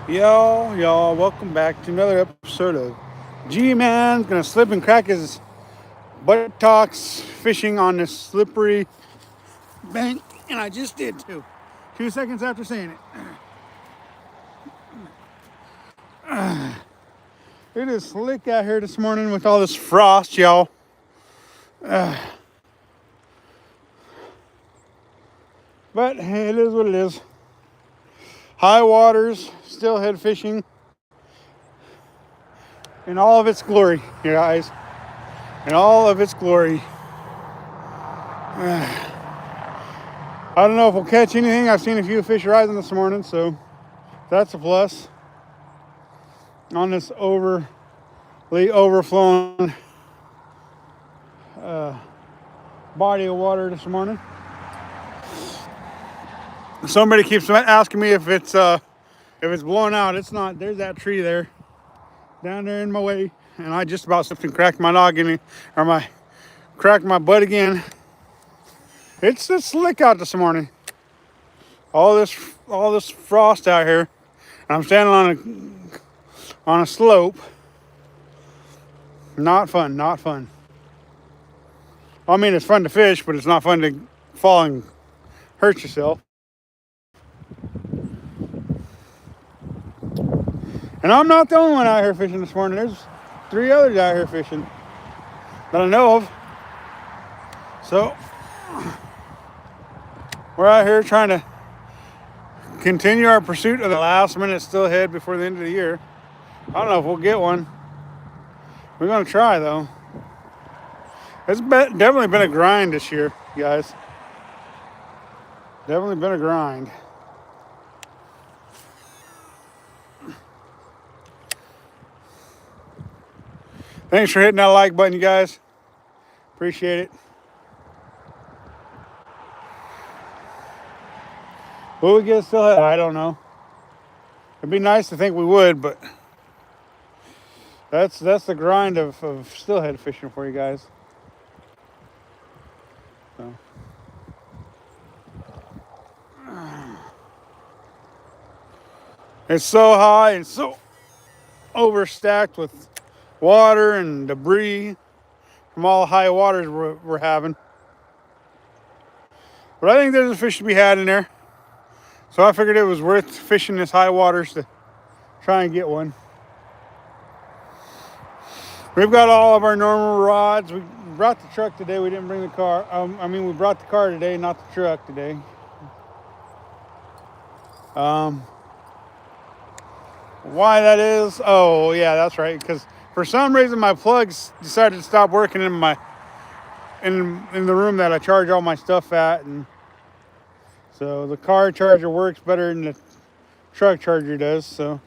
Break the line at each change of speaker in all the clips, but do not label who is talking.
Y'all, welcome back to another episode of G-Man's gonna slip and crack his buttocks fishing on this slippery bank, and I just did too. 2 seconds after saying it. It is slick out here this morning with all this frost, y'all. But hey, it is what it is. High waters, steelhead fishing in all of its glory, you guys. In all of its glory. I don't know if we'll catch anything. I've seen a few fish rising this morning, so that's a plus on this overly overflowing body of water this morning. Somebody keeps asking me if it's blowing out. It's not. There's that tree there, down there in my way, and I just about slipped and cracked my noggin, or cracked my butt again. It's slick out this morning. All this frost out here, and I'm standing on a slope. Not fun. Not fun. I mean, it's fun to fish, but it's not fun to fall and hurt yourself. And I'm not the only one out here fishing this morning. There's 3 others out here fishing that I know of. So we're out here trying to continue our pursuit of the last minute steelhead before the end of the year. I don't know if we'll get one. We're gonna try though. It's definitely been a grind this year, guys. Definitely been a grind. Thanks for hitting that like button, you guys. Appreciate it. Will we get steelhead? I don't know. It'd be nice to think we would, but that's the grind of steelhead fishing for you guys. So. It's so high and so overstacked with water and debris from all the high waters we're having. But I think there's a fish to be had in there. So I figured it was worth fishing this high waters to try and get one. We've got all of our normal rods. We brought the truck today. We didn't bring the car. We brought the car today, not the truck today. Why that is? Oh, yeah, that's right. Because for some reason my plugs decided to stop working in the room that I charge all my stuff at, and so the car charger works better than the truck charger does. So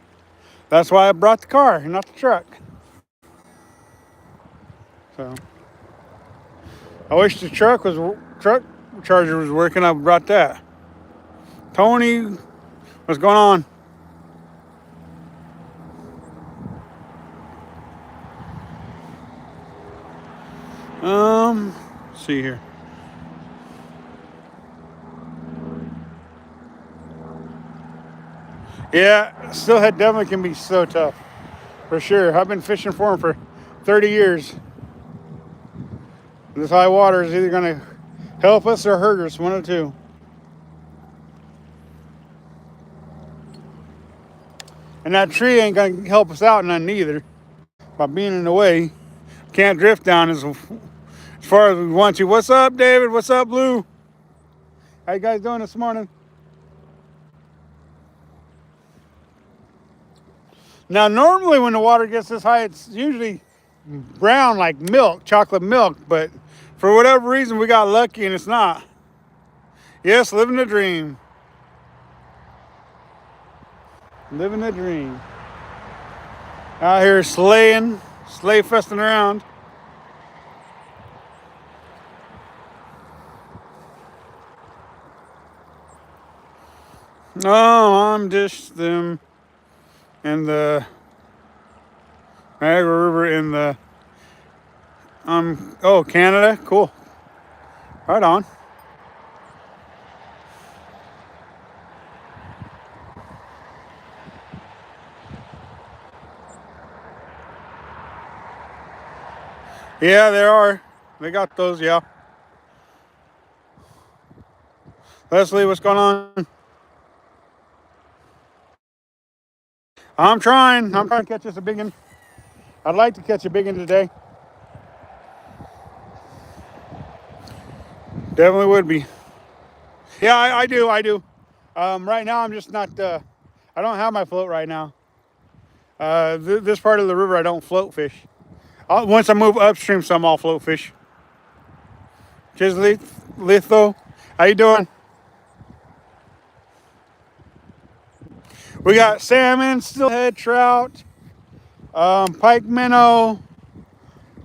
that's why I brought the car, not the truck. So I wish the truck charger was working. I brought that. Tony, what's going on? Let's see here. Yeah, steelhead definitely can be so tough, for sure. I've been fishing for them for 30 years. This high water is either going to help us or hurt us, one of the two. And that tree ain't going to help us out none neither by being in the way. Can't drift down as far as we want to. What's up, David? What's up, Blue? How you guys doing this morning? Now, normally when the water gets this high, it's usually brown like milk, chocolate milk, but for whatever reason, we got lucky and it's not. Yes, living the dream. Living the dream. Out here slay festing around. No, I'm just them in the Niagara River in the Canada, cool. Right on. Yeah, there are. They got those, yeah. Leslie, what's going on? I'm trying. I'm trying to catch us a big one. I'd like to catch a big one today. Definitely would be. Yeah, I do. I do. Right now, I'm just not. I don't have my float right now. This part of the river, I don't float fish. Once I move upstream some, I'll float fish. Cheers, Litho. How you doing? We got salmon, steelhead, trout, pike minnow,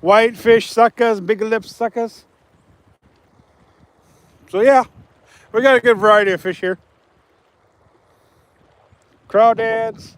whitefish suckers, big lip suckers. So yeah, we got a good variety of fish here. Crawdads.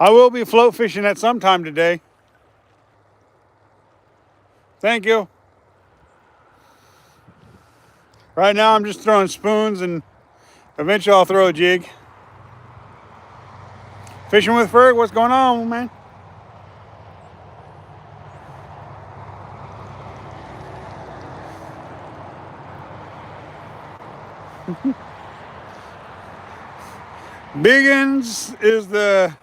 I will be float fishing at some time today. Thank you. Right now I'm just throwing spoons and eventually I'll throw a jig. Fishing with Ferg, what's going on, man? Biggins is the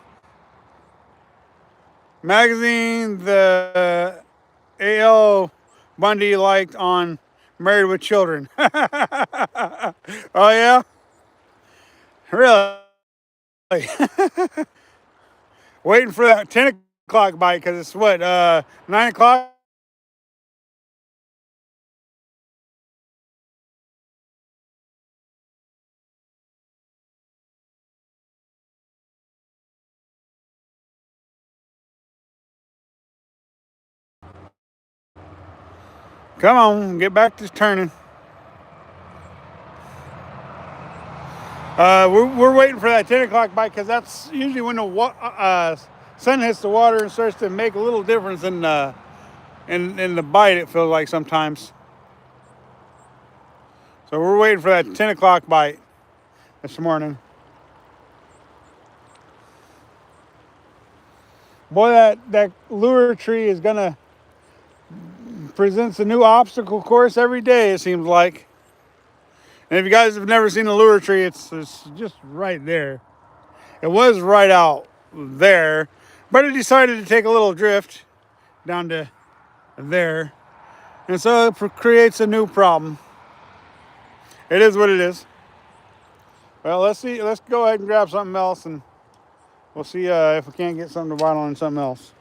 magazine the A.L. Bundy liked on Married with Children. Oh yeah? Really? Waiting for that 10 o'clock bite because it's what, 9 o'clock? Come on, get back to turning. We're waiting for that 10 o'clock bite because that's usually when the sun hits the water and starts to make a little difference in the bite, it feels like sometimes. So we're waiting for that 10 o'clock bite this morning. Boy, that lure tree is gonna presents a new obstacle course every day, it seems like. And if you guys have never seen a lure tree, it's just right there. It was right out there, but it decided to take a little drift down to there. And so it creates a new problem. It is what it is. Well, let's see. Let's go ahead and grab something else, and we'll see if we can't get something to bite on something else.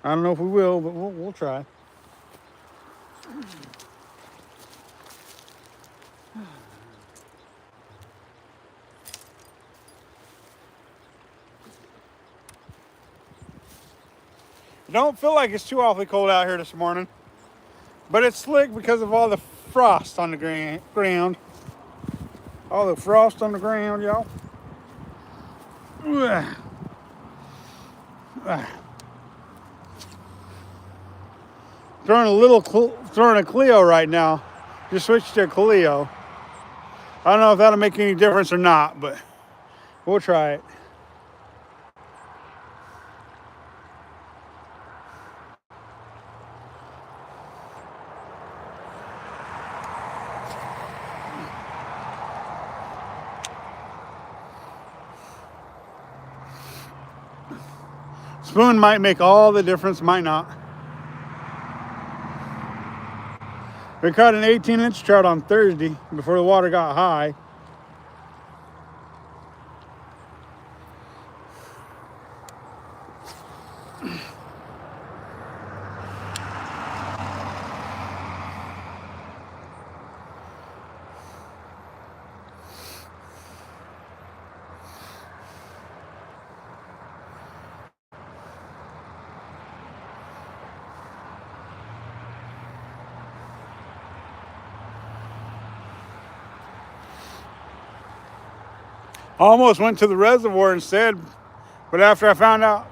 I don't know if we will, but we'll try. I don't feel like it's too awfully cold out here this morning, but it's slick because of all the frost on the ground. All the frost on the ground, y'all. Throwing a Clio right now. Just switched to a Clio. I don't know if that'll make any difference or not, but we'll try it. Spoon might make all the difference, might not. We caught an 18-inch trout on Thursday before the water got high. Almost went to the reservoir instead, but after I found out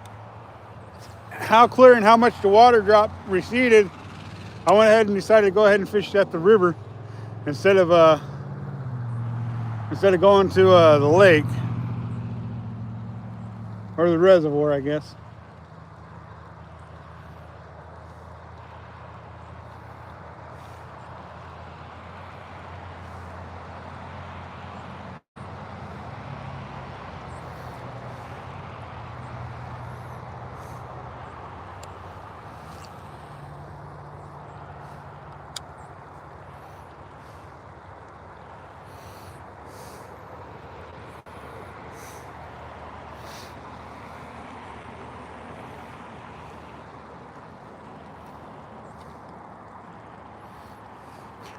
how clear and how much the water drop receded, I went ahead and decided to go ahead and fish at the river instead of going to the lake or the reservoir, I guess.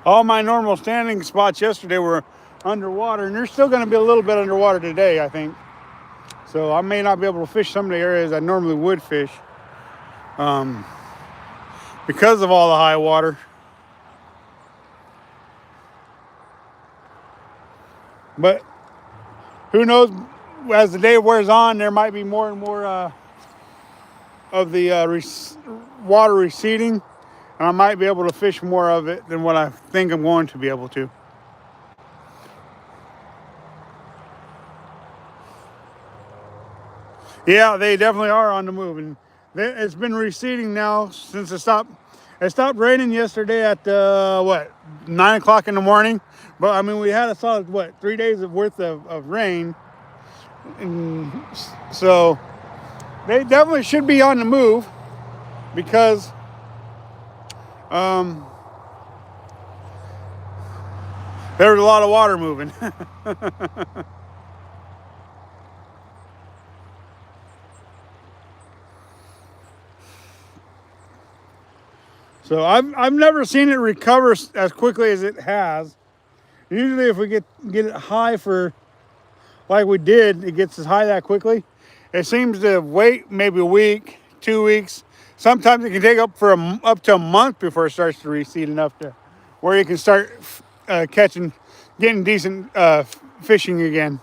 All my normal standing spots yesterday were underwater, and they're still going to be a little bit underwater today, I think. So I may not be able to fish some of the areas I normally would fish because of all the high water. But who knows, as the day wears on, there might be more and more of the water receding, and I might be able to fish more of it than what I think I'm going to be able to. Yeah, they definitely are on the move, and it's been receding now since it stopped. It stopped raining yesterday at 9 o'clock in the morning. But I mean, we had a solid 3 days worth of rain, and so they definitely should be on the move because there's a lot of water moving. So I've never seen it recover as quickly as it has. Usually, if we get it high for like we did, it gets as high that quickly. It seems to wait maybe a week, 2 weeks. Sometimes it can take up to a month before it starts to recede enough to where you can start getting decent fishing again.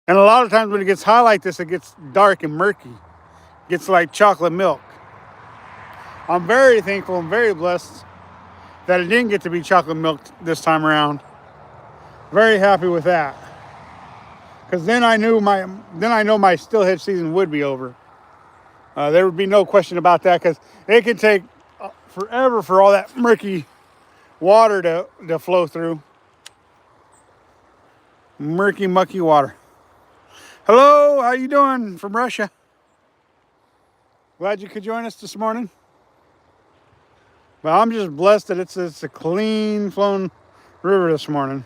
And a lot of times when it gets high like this, it gets dark and murky. It gets like chocolate milk. I'm very thankful and very blessed that it didn't get to be chocolate milk this time around. Very happy with that, because then I know my steelhead season would be over. There would be no question about that, because it can take forever for all that murky water to flow through. Murky, mucky water. Hello, how you doing from Russia? Glad you could join us this morning. But I'm just blessed that it's a clean flowing river this morning.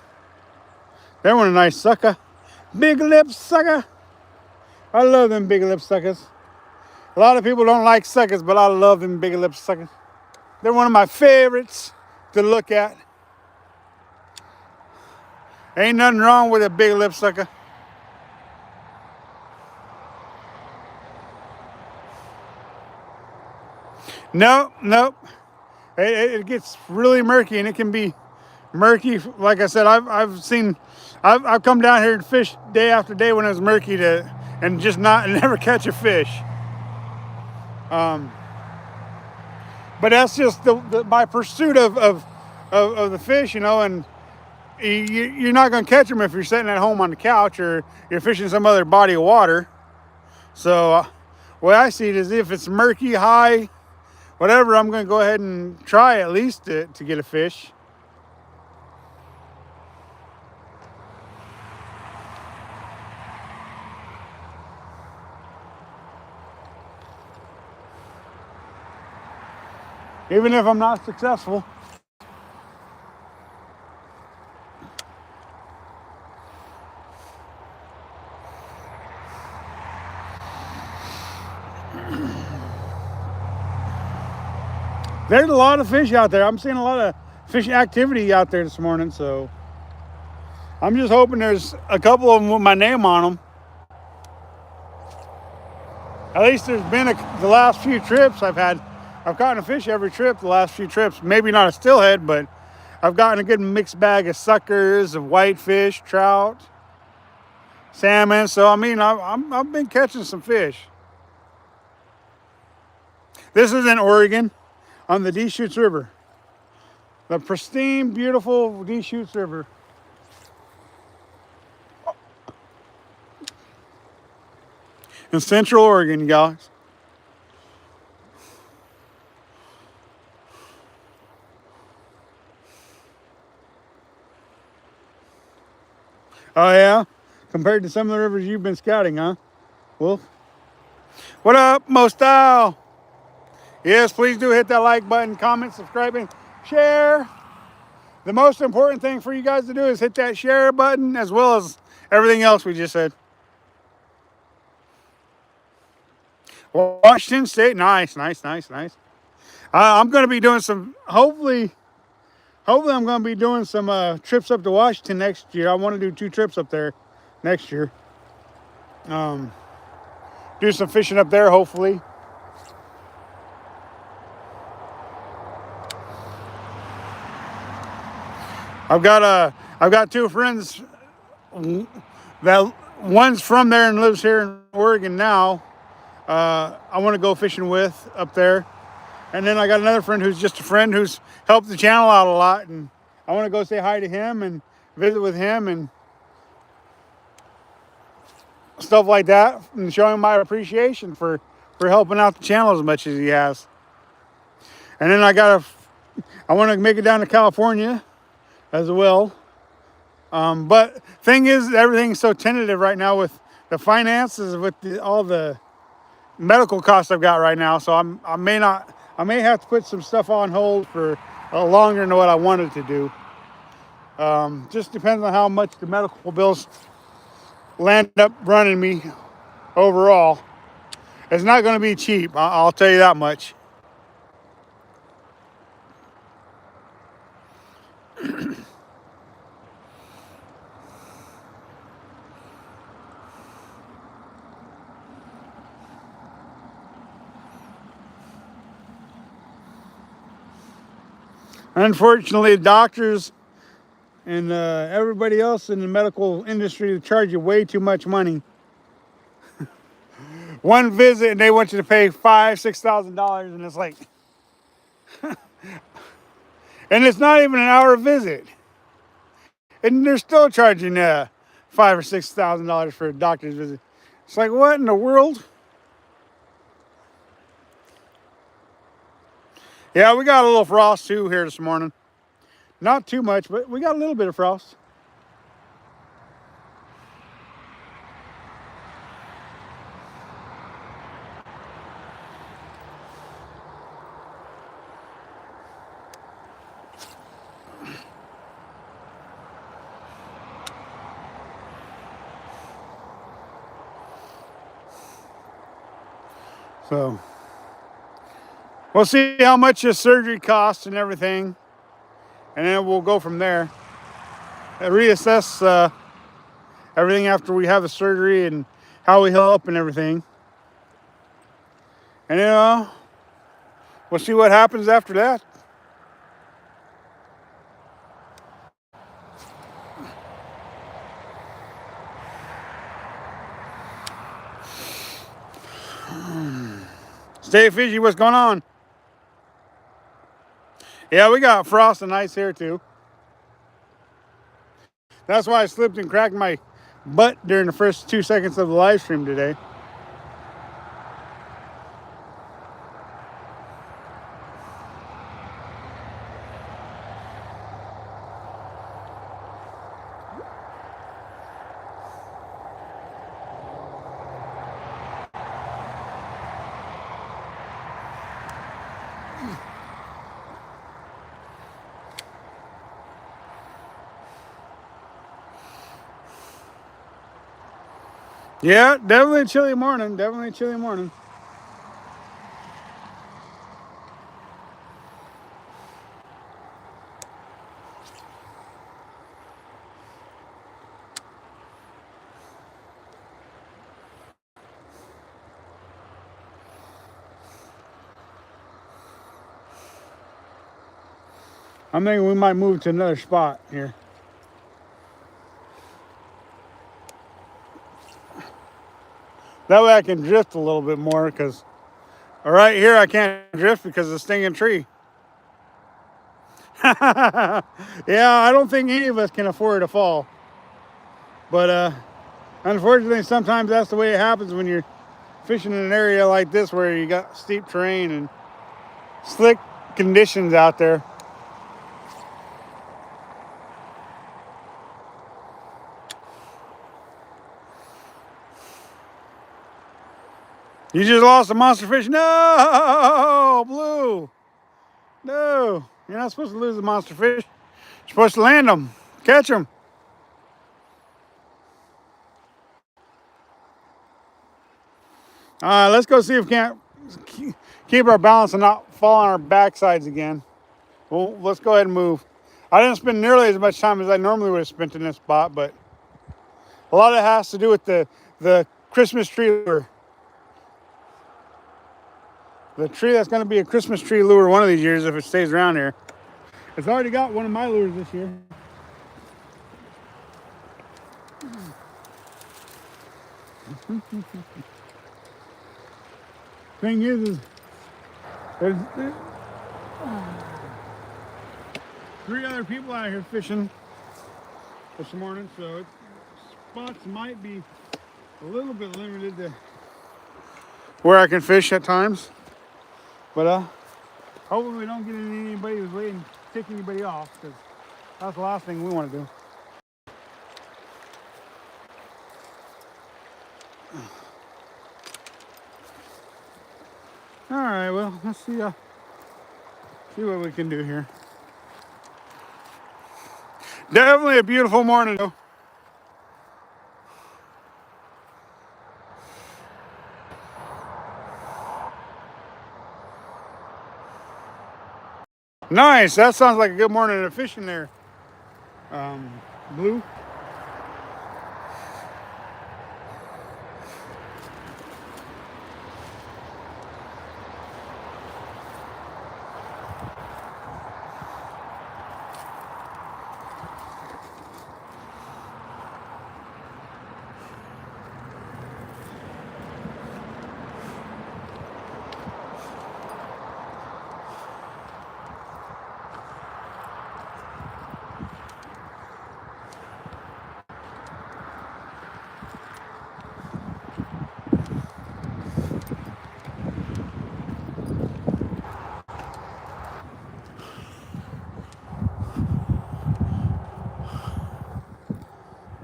That one a nice sucker. Big lip sucker. I love them big lip suckers. A lot of people don't like suckers, but I love them big lip suckers. They're one of my favorites to look at. Ain't nothing wrong with a big lip sucker. Nope. It gets really murky, and it can be murky. Like I said, I've come down here and fished day after day when it was murky and just never catch a fish. But that's just my pursuit of the fish, and you're not going to catch them if you're sitting at home on the couch or you're fishing some other body of water. So the way I see it is, if it's murky, high, whatever, I'm going to go ahead and try at least to get a fish. Even if I'm not successful. There's a lot of fish out there. I'm seeing a lot of fish activity out there this morning, so I'm just hoping there's a couple of them with my name on them. At least there's been the last few trips I've gotten a fish every trip the last few trips. Maybe not a steelhead, but I've gotten a good mixed bag of suckers, of whitefish, trout, salmon. So I mean, I've been catching some fish. This is in Oregon, on the Deschutes River, the pristine, beautiful Deschutes River. In Central Oregon, guys. Oh yeah, compared to some of the rivers you've been scouting, huh? Well, what up, Mo Style? Yes, please do hit that like button, comment, subscribe, and share. The most important thing for you guys to do is hit that share button, as well as everything else we just said. Washington State, nice, nice, nice, nice. I'm going to be doing some, hopefully I'm going to be doing some trips up to Washington next year. I want to do 2 trips up there next year. Do some fishing up there, hopefully. I've got 2 friends that one's from there and lives here in Oregon now. I want to go fishing with up there. And then I got another friend who's just a friend who's helped the channel out a lot, and I want to go say hi to him and visit with him and stuff like that, and show him my appreciation for helping out the channel as much as he has. And then I want to make it down to California as well. But thing is, everything's so tentative right now with the finances, with all the medical costs I've got right now. So I may have to put some stuff on hold for longer than what I wanted to do. Just depends on how much the medical bills land up running me overall. It's not going to be cheap, I'll tell you that much. Unfortunately, doctors and everybody else in the medical industry charge you way too much money. One visit and they want you to pay $5,000-$6,000, and it's like, and it's not even an hour visit, and they're still charging $5,000 or $6,000 for a doctor's visit. It's like, what in the world? Yeah, we got a little frost too here this morning. Not too much, but we got a little bit of frost. So we'll see how much the surgery costs and everything, and then we'll go from there. Reassess everything after we have the surgery and how we heal up and everything. And we'll see what happens after that. Stay fishy, what's going on? Yeah, we got frost and ice here too. That's why I slipped and cracked my butt during the first 2 seconds of the live stream today. Yeah, definitely a chilly morning. Definitely a chilly morning. I'm thinking we might move to another spot here. That way I can drift a little bit more, because right here I can't drift because of the stinging tree. Yeah, I don't think any of us can afford to fall. But unfortunately, sometimes that's the way it happens when you're fishing in an area like this where you got steep terrain and slick conditions out there. You just lost a monster fish. No, Blue. No, you're not supposed to lose the monster fish. You're supposed to land them, catch them. Let's go see if we can't keep our balance and not fall on our backsides again. Well, let's go ahead and move. I didn't spend nearly as much time as I normally would have spent in this spot, but a lot of it has to do with the Christmas tree lure. The tree that's going to be a Christmas tree lure one of these years if it stays around here. It's already got one of my lures this year. Thing is there's 3 other people out here fishing this morning, so spots might be a little bit limited to where I can fish at times. But hopefully we don't get in anybody's way and tick anybody off, because that's the last thing we want to do. All right, well, let's see what we can do here. Definitely a beautiful morning, though. Nice. That sounds like a good morning of fishing there, Blue.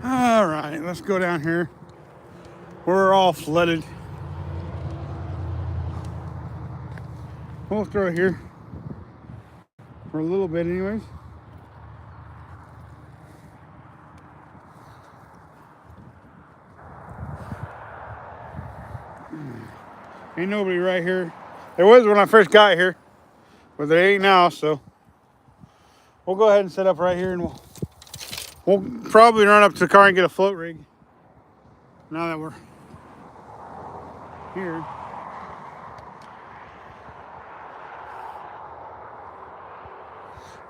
All right, let's go down here. We're all flooded. We'll throw it here for a little bit anyways. Ain't nobody right here. There was when I first got here, but there ain't now, so we'll go ahead and set up right here, and we'll probably run up to the car and get a float rig now that we're here.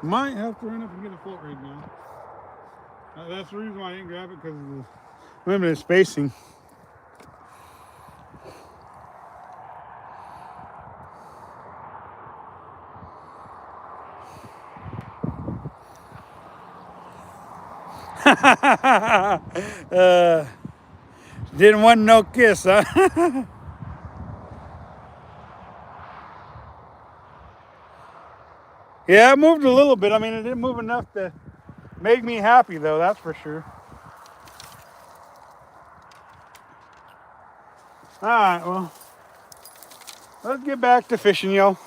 Might have to run up and get a float rig now. That's the reason why I didn't grab it, because of the limited spacing. Didn't want no kiss, huh? Yeah, it moved a little bit. I mean, it didn't move enough to make me happy, though, that's for sure. All right, well, let's get back to fishing, yo.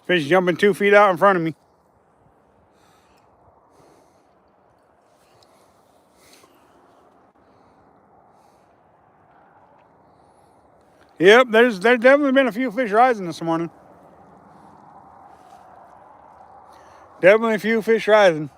Fish jumping 2 feet out in front of me. Yep, there's definitely been a few fish rising this morning. Definitely a few fish rising.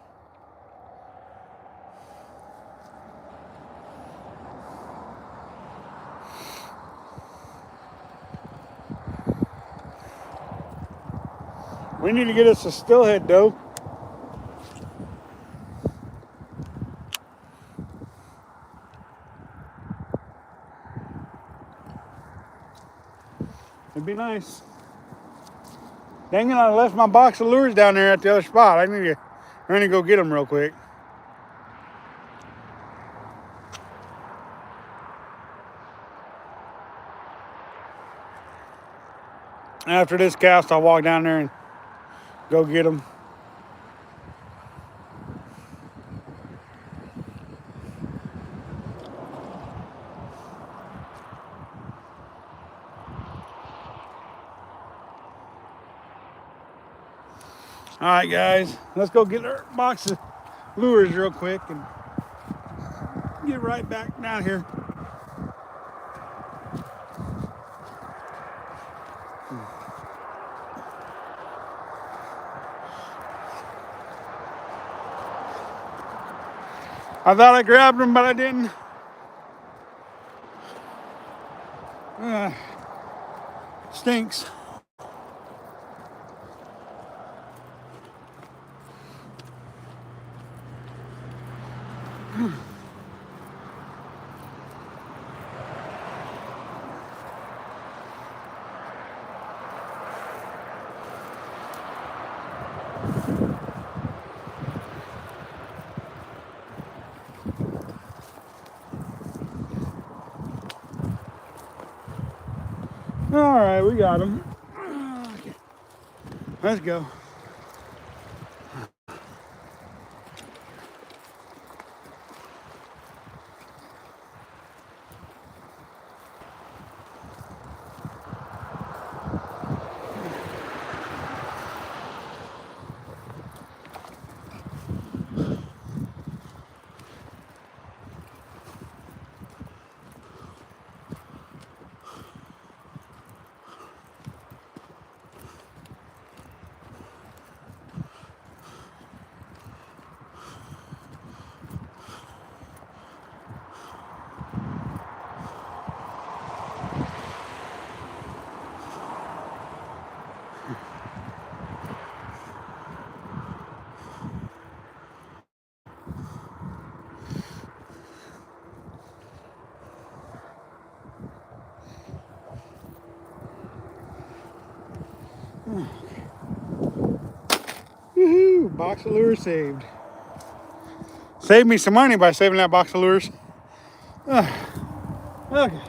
We need to get us a steelhead though. It'd be nice. Dang it, I left my box of lures down there at the other spot. I need to go get them real quick. After this cast, I'll walk down there and go get them. All right, guys, let's go get our box of lures real quick and get right back down here. I thought I grabbed them, but I didn't. Stinks. All right, we got them. Okay. Let's go. Woohoo! Box of lures saved. Saved me some money by saving that box of lures. Okay.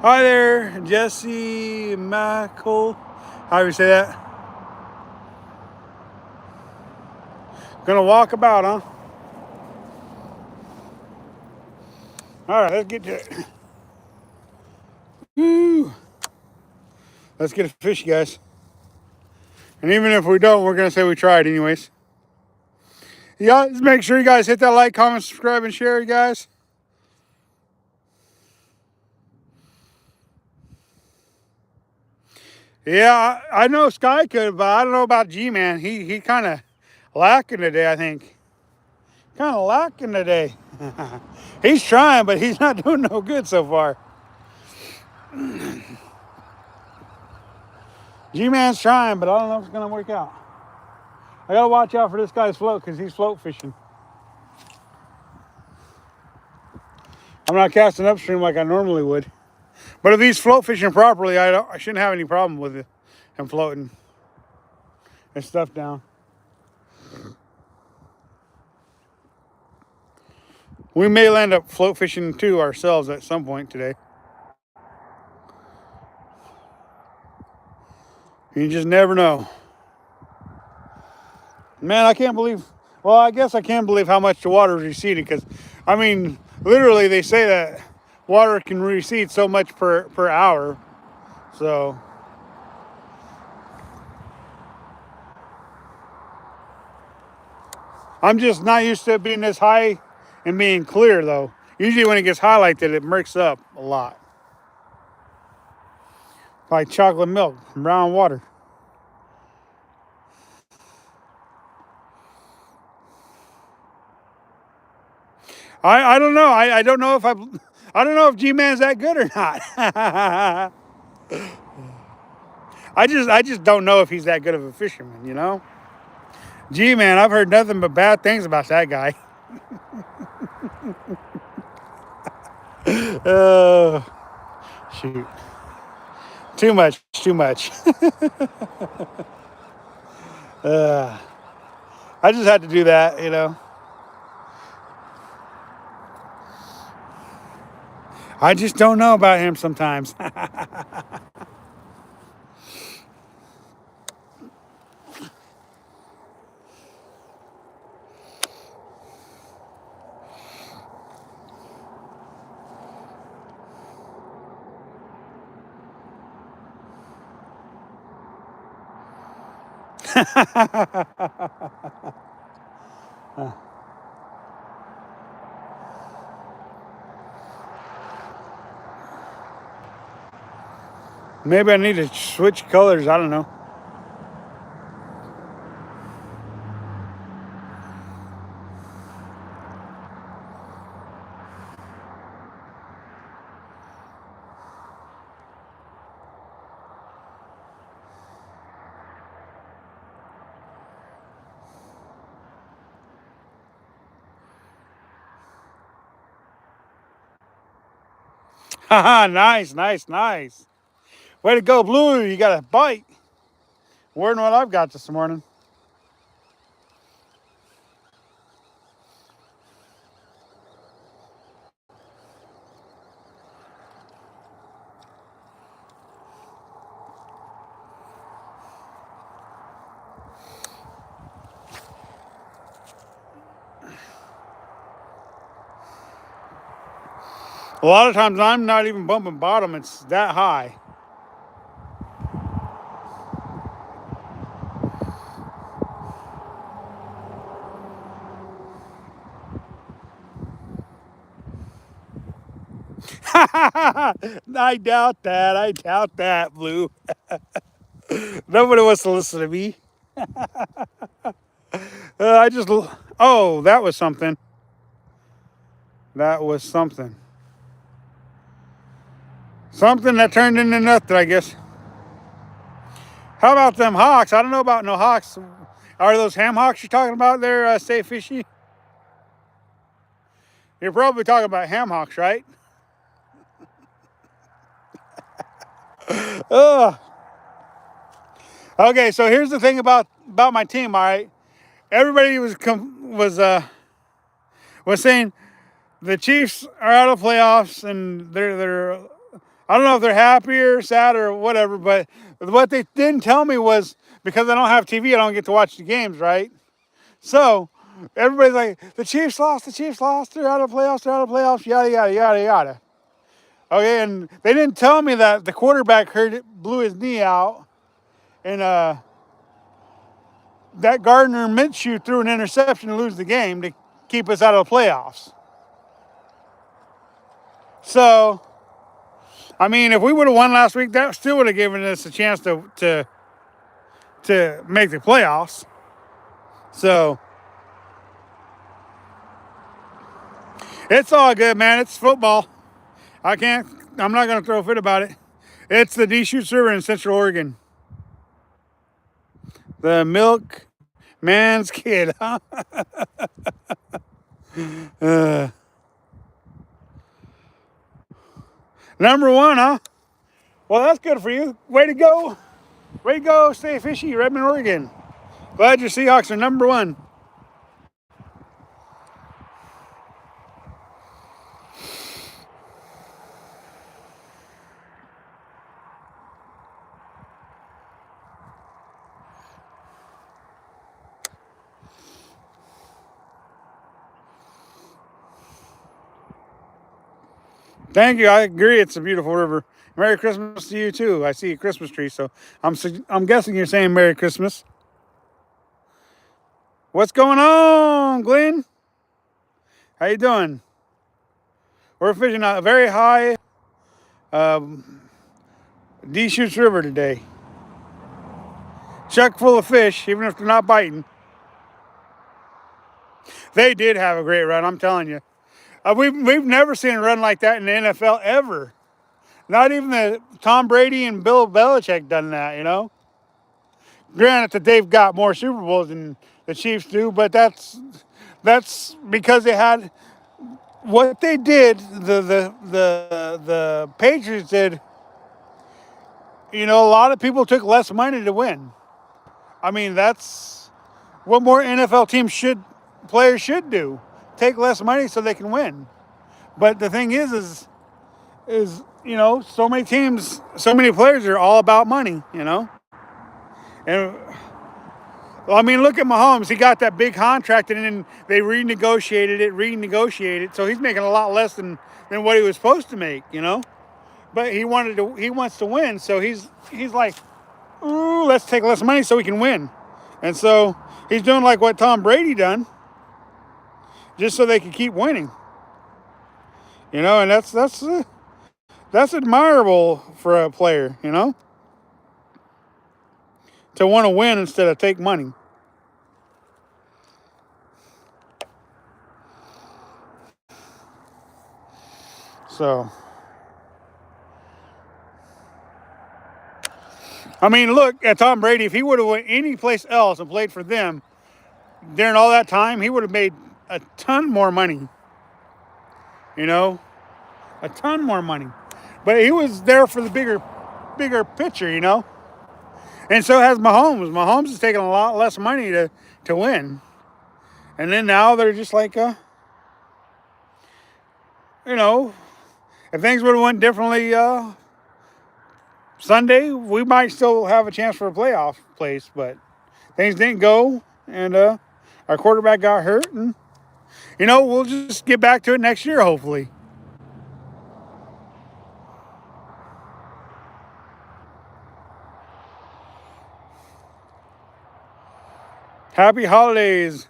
Hi there, Jesse Michael. How do you say that? Gonna walk about, huh? All right, let's get to it. Woo. Let's get a fish, guys. And even if we don't, we're gonna say we tried anyways. Yeah, just make sure you guys hit that like, comment, subscribe, and share, you guys. Yeah, I know Sky could, but I don't know about G-Man. He kind of lacking today, I think. Kind of lacking today. He's trying, but he's not doing no good so far. G-Man's trying, but I don't know if it's going to work out. I got to watch out for this guy's float because he's float fishing. I'm not casting upstream like I normally would. But if he's float fishing properly, I shouldn't have any problem with it. Him floating and stuff down. We may land up float fishing too ourselves at some point today. You just never know. Man, I can't believe, well, I guess I can believe how much the water is receding because, I mean, literally they say that water can recede so much per hour. So, I'm just not used to it being this high and being clear though. Usually when it gets high like that, it murks up a lot. Like chocolate milk, brown water. I don't know. I don't know if I don't know if G-Man's that good or not. I just don't know if he's that good of a fisherman, you know? G-Man, I've heard nothing but bad things about that guy. Oh, shoot. Too much, too much. I just had to do that, you know. I just don't know about him sometimes. Maybe I need to switch colors. I don't know. Haha, nice, nice, nice. Way to go, Blue. You got a bite. More than what I've got this morning. A lot of times I'm not even bumping bottom. It's that high. I doubt that. I doubt that, Blue. Nobody wants to listen to me. I just. Oh, that was something. That was something. Something that turned into nothing, I guess. How about them hawks? I don't know about no hawks. Are those ham hawks you're talking about there, Stay Fishy? You're probably talking about ham hawks, right? Ugh. Okay, so here's the thing about my team. All right, everybody was saying the Chiefs are out of playoffs, and they're I don't know if they're happy or sad or whatever, but what they didn't tell me was because I don't have TV, I don't get to watch the games, right? So everybody's like, the Chiefs lost, they're out of playoffs, yada yada yada yada. Okay, and they didn't tell me that the quarterback blew his knee out, and that Gardner Minshew threw an interception to lose the game to keep us out of the playoffs. So, I mean, if we would have won last week, that still would have given us a chance to make the playoffs. So, it's all good, man. It's football. I'm not going to throw a fit about it. It's the Deschutes River in Central Oregon. The milk man's kid, huh? Number one, huh? Well, that's good for you. Way to go. Way to go, Stay Fishy, Redmond, Oregon. Glad your Seahawks are number one. Thank you. I agree. It's a beautiful river. Merry Christmas to you too. I see a Christmas tree, so I'm guessing you're saying Merry Christmas. What's going on, Glenn? How you doing? We're fishing a very high Deschutes River today. Chuck full of fish, even if they're not biting. They did have a great run, I'm telling you. We've never seen a run like that in the NFL ever. Not even the Tom Brady and Bill Belichick done that, you know. Granted that they've got more Super Bowls than the Chiefs do, but that's because they had what they did. The Patriots did. You know, a lot of people took less money to win. I mean, that's what more NFL teams players should do. Take less money so they can win. But the thing is you know, so many teams, so many players are all about money. You know, and well, I mean, look at Mahomes. He got that big contract, and then they renegotiated it. So he's making a lot less than what he was supposed to make. You know, but he wants to win. So he's like, ooh, let's take less money so we can win. And so he's doing like what Tom Brady done, just so they can keep winning. You know, and that's admirable for a player. You know, to want to win instead of take money. So, I mean, look at Tom Brady. If he would have went any place else and played for them during all that time, he would have made a ton more money. You know, a ton more money. But he was there for the bigger picture, you know. And so has Mahomes. Mahomes is taking a lot less money to win. And then now they're just like, you know, if things would have went differently Sunday, we might still have a chance for a playoff place. But things didn't go, and our quarterback got hurt. And, you know, we'll just get back to it next year, hopefully. Happy holidays.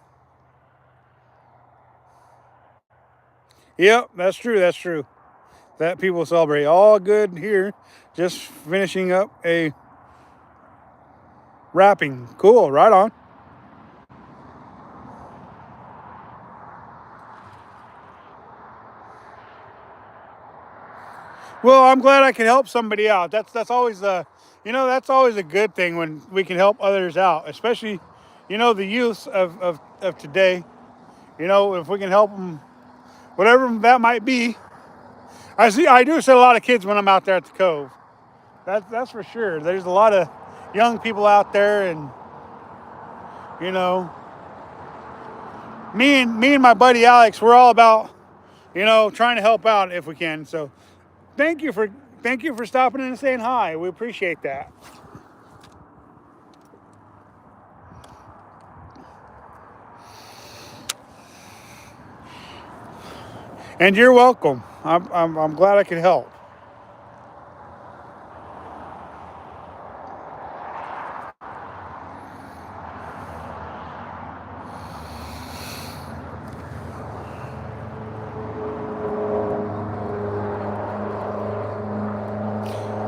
Yep, that's true. That's true. That people celebrate. All good here. Just finishing up a wrapping. Cool. Right on. Well, I'm glad I could help somebody out. That's always you know, that's always a good thing when we can help others out, especially, you know, the youth of today. You know, if we can help them, whatever that might be. I do see a lot of kids when I'm out there at the Cove. That's for sure. There's a lot of young people out there, and you know, me and my buddy Alex, we're all about, you know, trying to help out if we can. So thank you for stopping in and saying hi. We appreciate that. And you're welcome. I'm glad I could help.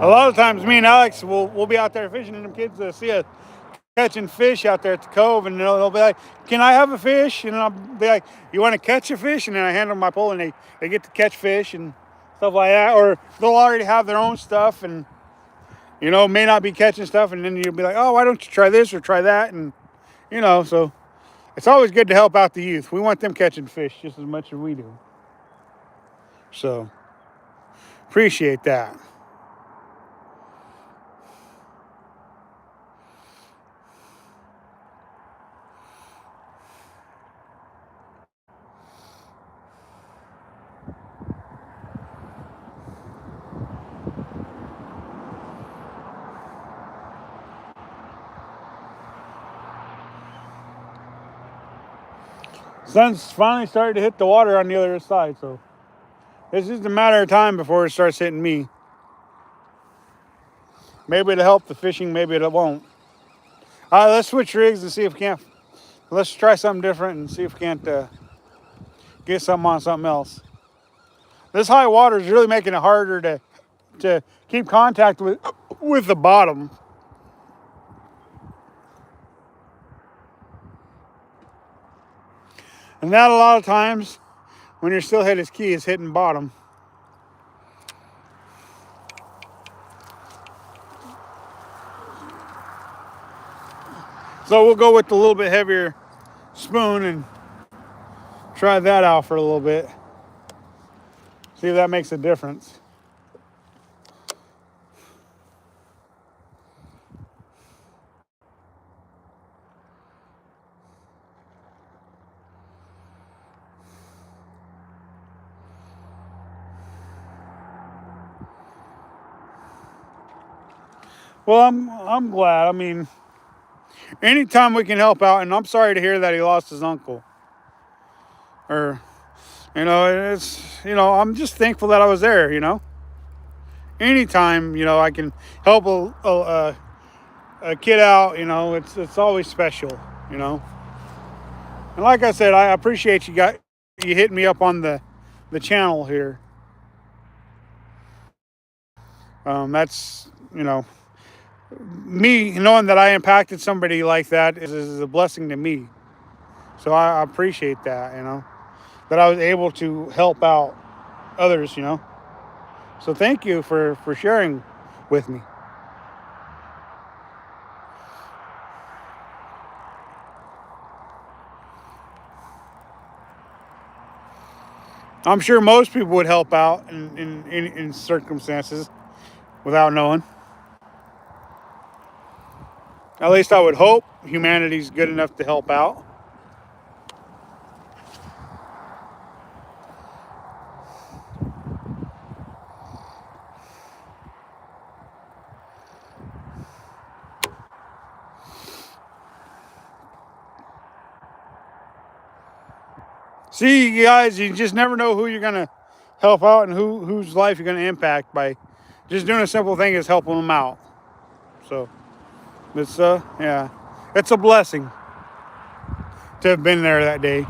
A lot of times, me and Alex will be out there fishing, and them kids see us catching fish out there at the Cove, and they'll be like, "Can I have a fish?" And I'll be like, "You want to catch a fish?" And then I hand them my pole, and they get to catch fish and stuff like that. Or they'll already have their own stuff, and you know, may not be catching stuff, and then you'll be like, "Oh, why don't you try this or try that?" And you know, so it's always good to help out the youth. We want them catching fish just as much as we do. So appreciate that. Sun's finally started to hit the water on the other side, so it's just a matter of time before it starts hitting me. Maybe it'll help the fishing, maybe it won't. All right, let's switch rigs and see if we can't. Let's try something different and see if we can't get something on something else. This high water is really making it harder to keep contact with the bottom. And that a lot of times when your steelhead is key is hitting bottom. So we'll go with the little bit heavier spoon and try that out for a little bit. See if that makes a difference. Well, I'm glad. I mean, anytime we can help out, and I'm sorry to hear that he lost his uncle. Or, I'm just thankful that I was there. Anytime I can help a kid out, it's always special. And like I said, I appreciate you hitting me up on the channel here. That's me knowing that I impacted somebody like that is a blessing to me. So I appreciate that, that I was able to help out others. So thank you for sharing with me. I'm sure most people would help out in circumstances without knowing. At least I would hope humanity's good enough to help out. See, you guys, you just never know who you're gonna help out and whose life you're gonna impact by just doing a simple thing as helping them out. So it's yeah, it's a blessing to have been there that day.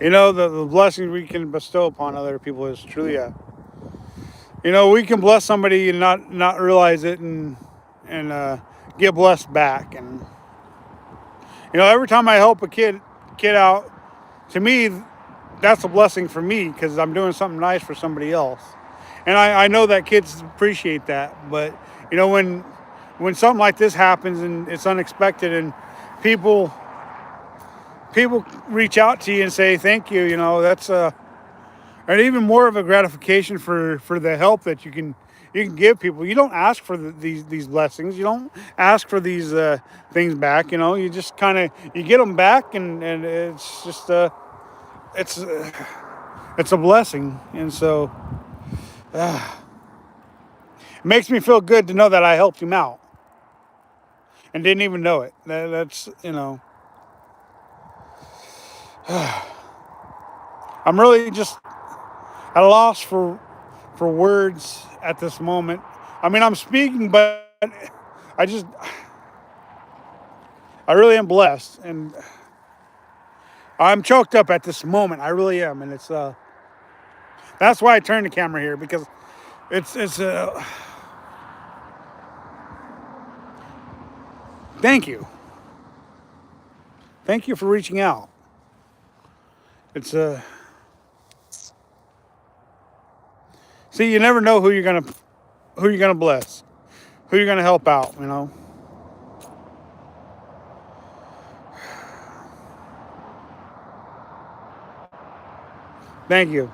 The blessings we can bestow upon other people is truly we can bless somebody and not realize it and get blessed back. And every time I help a kid out, to me that's a blessing for me because I'm doing something nice for somebody else. And I know that kids appreciate that. But when something like this happens and it's unexpected and people reach out to you and say thank you, that's and even more of a gratification for the help that you can give people. You don't ask for these blessings. You don't ask for these things back. You just kind of you get them back, and it's just it's it's a blessing. And so it makes me feel good to know that I helped him out and didn't even know it. That's I'm really just at a loss for words at this moment. I mean, I'm speaking, but I just, I really am blessed, and I'm choked up at this moment. I really am, and it's That's why I turned the camera here, because it's thank you. Thank you for reaching out. It's see, you never know who you're gonna bless, who you're gonna help out, you know. Thank you.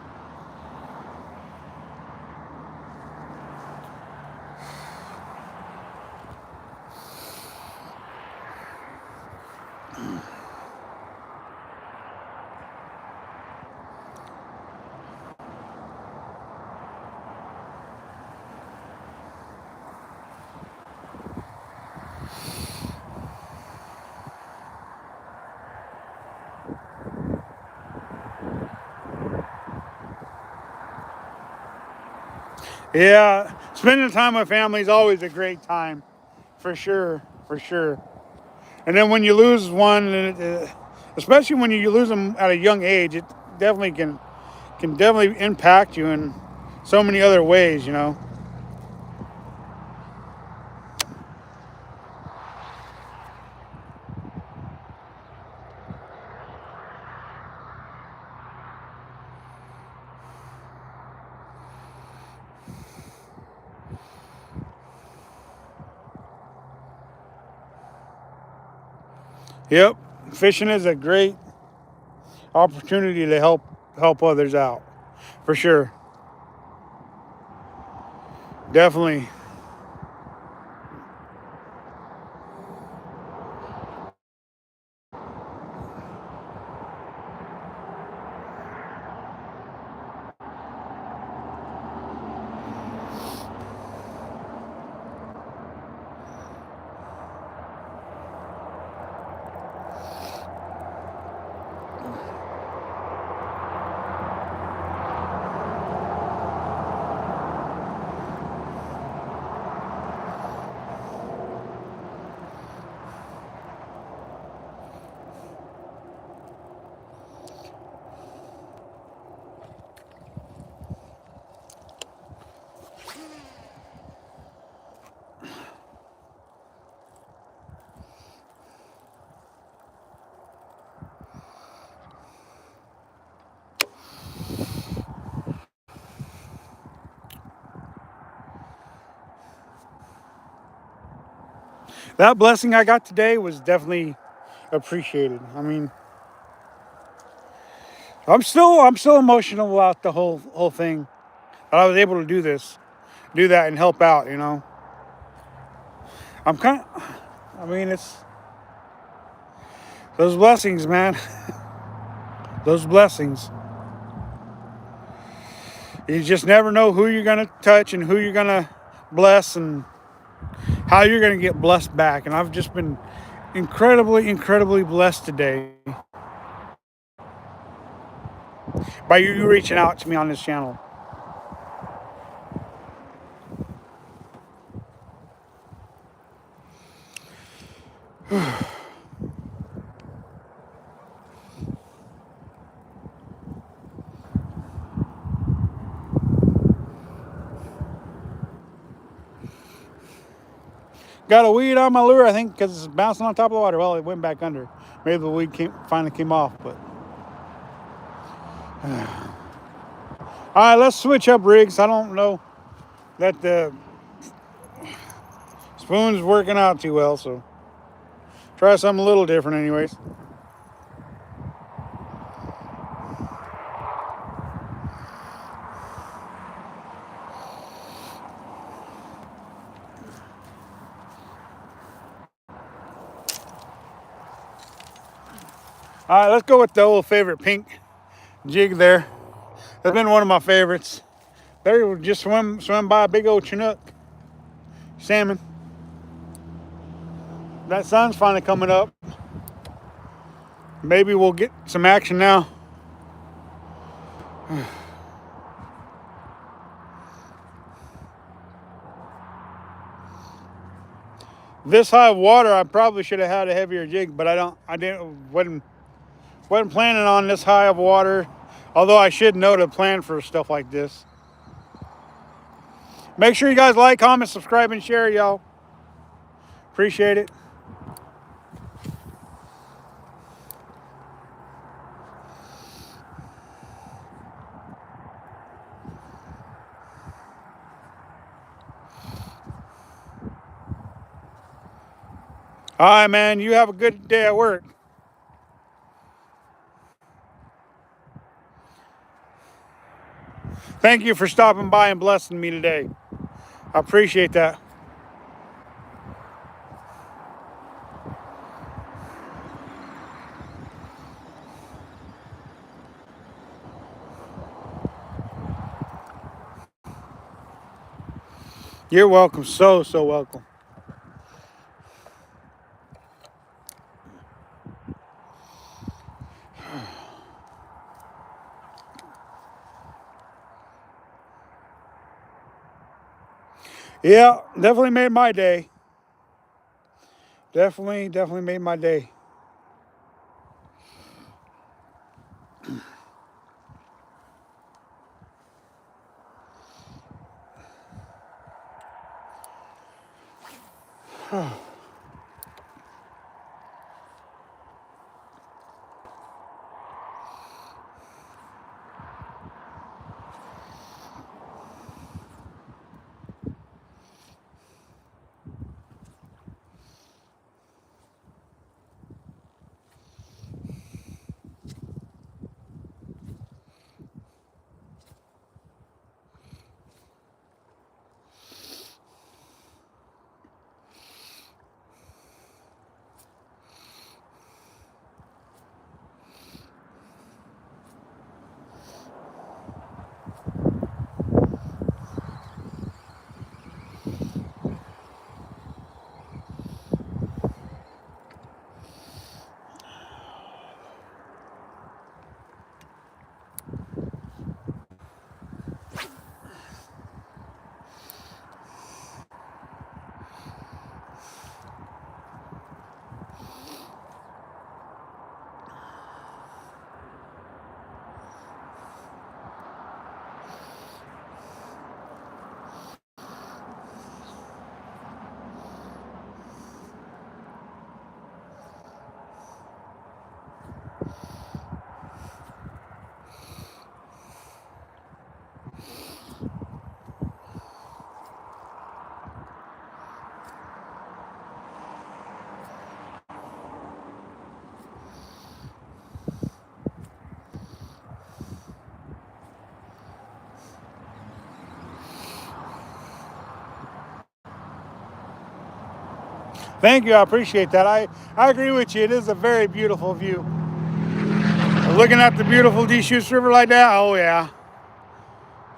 Yeah, spending time with family is always a great time, for sure, for sure. And then when you lose one, especially when you lose them at a young age, it definitely can definitely impact you in so many other ways, you know. Yep, fishing is a great opportunity to help others out, for sure. Definitely. That blessing I got today was definitely appreciated. I mean, I'm still emotional about the whole thing. That I was able to do that and help out, you know. I'm kind of, I mean, it's those blessings, man. Those blessings. You just never know who you're gonna touch and who you're gonna bless and how you're gonna get blessed back. And I've just been incredibly blessed today by you reaching out to me on this channel. Got a weed on my lure, I think, because it's bouncing on top of the water. Well, it went back under. Maybe the weed finally came off, but. All right, let's switch up rigs. I don't know that the spoon's working out too well, so try something a little different anyways. All right, let's go with the old favorite pink jig there. That's been one of my favorites. They just swim by a big old Chinook salmon. That sun's finally coming up. Maybe we'll get some action now. This high of water, I probably should have had a heavier jig, but I didn't. Wasn't planning on this high of water. Although I should know to plan for stuff like this. Make sure you guys like, comment, subscribe, and share, y'all. Appreciate it. All right, man. You have a good day at work. Thank you for stopping by and blessing me today. I appreciate that. You're welcome. So welcome. Yeah, definitely made my day. Definitely made my day. Thank you. I appreciate that. I agree with you. It is a very beautiful view. Looking at the beautiful Deschutes River like that, oh yeah.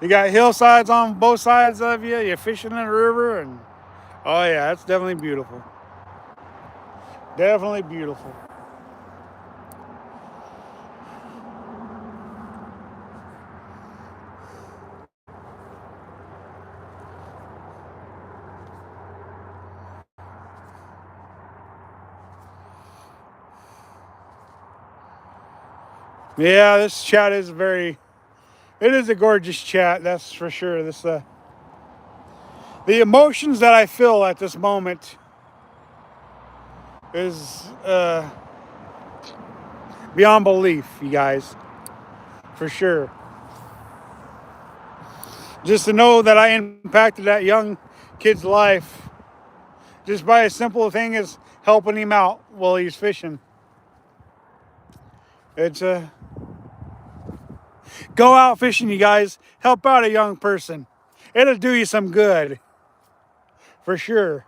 You got hillsides on both sides of you. You're fishing in the river, and oh yeah, it's definitely beautiful. Definitely beautiful. Yeah, this chat is it is a gorgeous chat, that's for sure. The emotions that I feel at this moment is beyond belief, you guys, for sure. Just to know that I impacted that young kid's life just by a simple thing as helping him out while he's fishing. It's go out fishing, you guys. Help out a young person. It'll do you some good, for sure.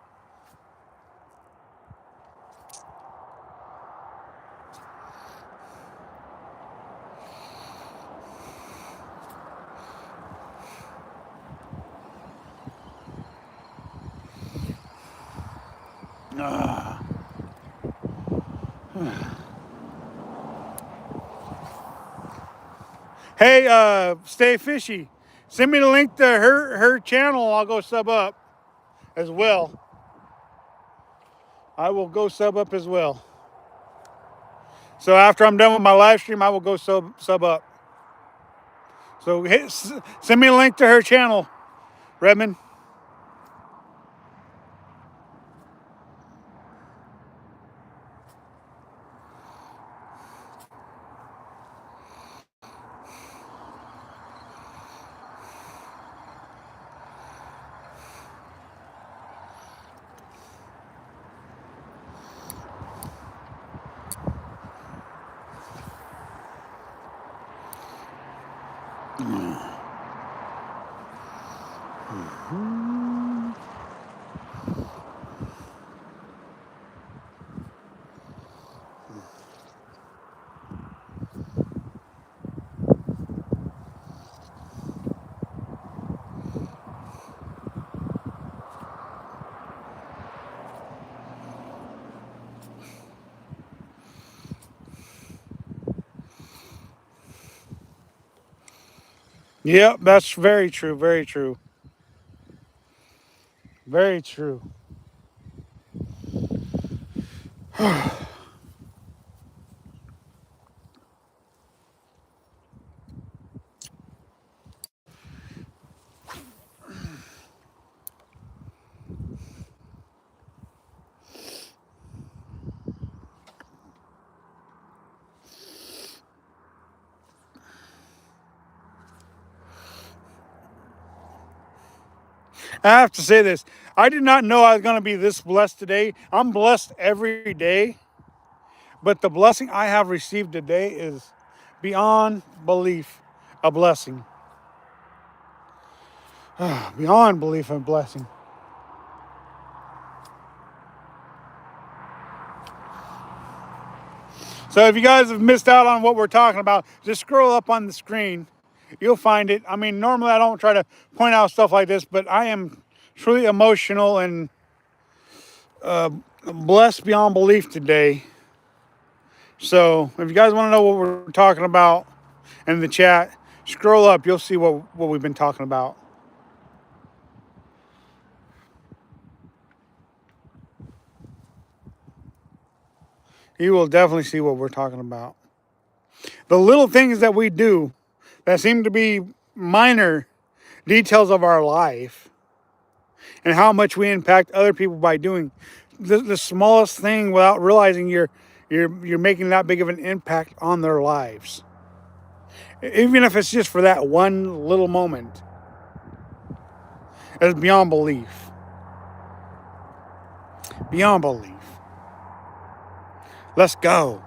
Hey, Stay Fishy. Send me the link to her channel. I'll go sub up as well. I will go sub up as well. So after I'm done with my live stream, I will go sub up. So send me a link to her channel, Redmond. Yep, that's very true. Very true. Very true. I have to say this. I did not know I was going to be this blessed today. I'm blessed every day, but the blessing I have received today is beyond belief a blessing. Beyond belief and blessing. So if you guys have missed out on what we're talking about, just scroll up on the screen. You'll find it. I mean, normally I don't try to point out stuff like this, but I am truly emotional and blessed beyond belief today. So if you guys want to know what we're talking about in the chat, scroll up. You'll see what we've been talking about. You will definitely see what we're talking about. The little things that we do that seem to be minor details of our life and how much we impact other people by doing the smallest thing without realizing you're making that big of an impact on their lives. Even if it's just for that one little moment. It's beyond belief. Beyond belief. Let's go.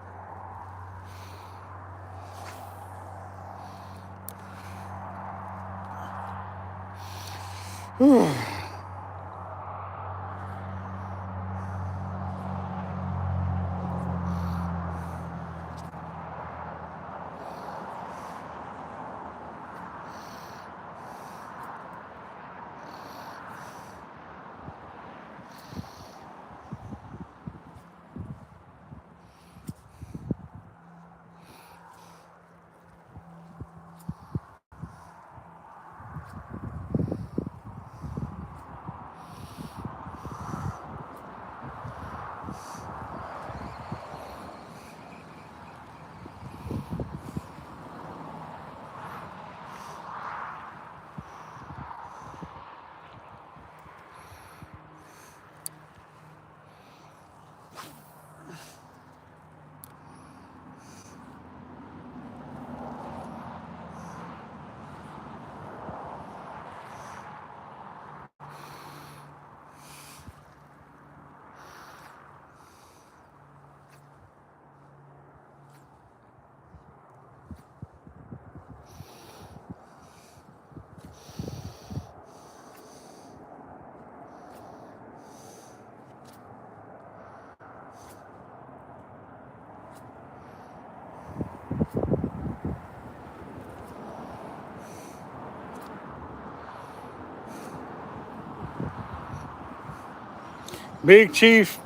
Big Chief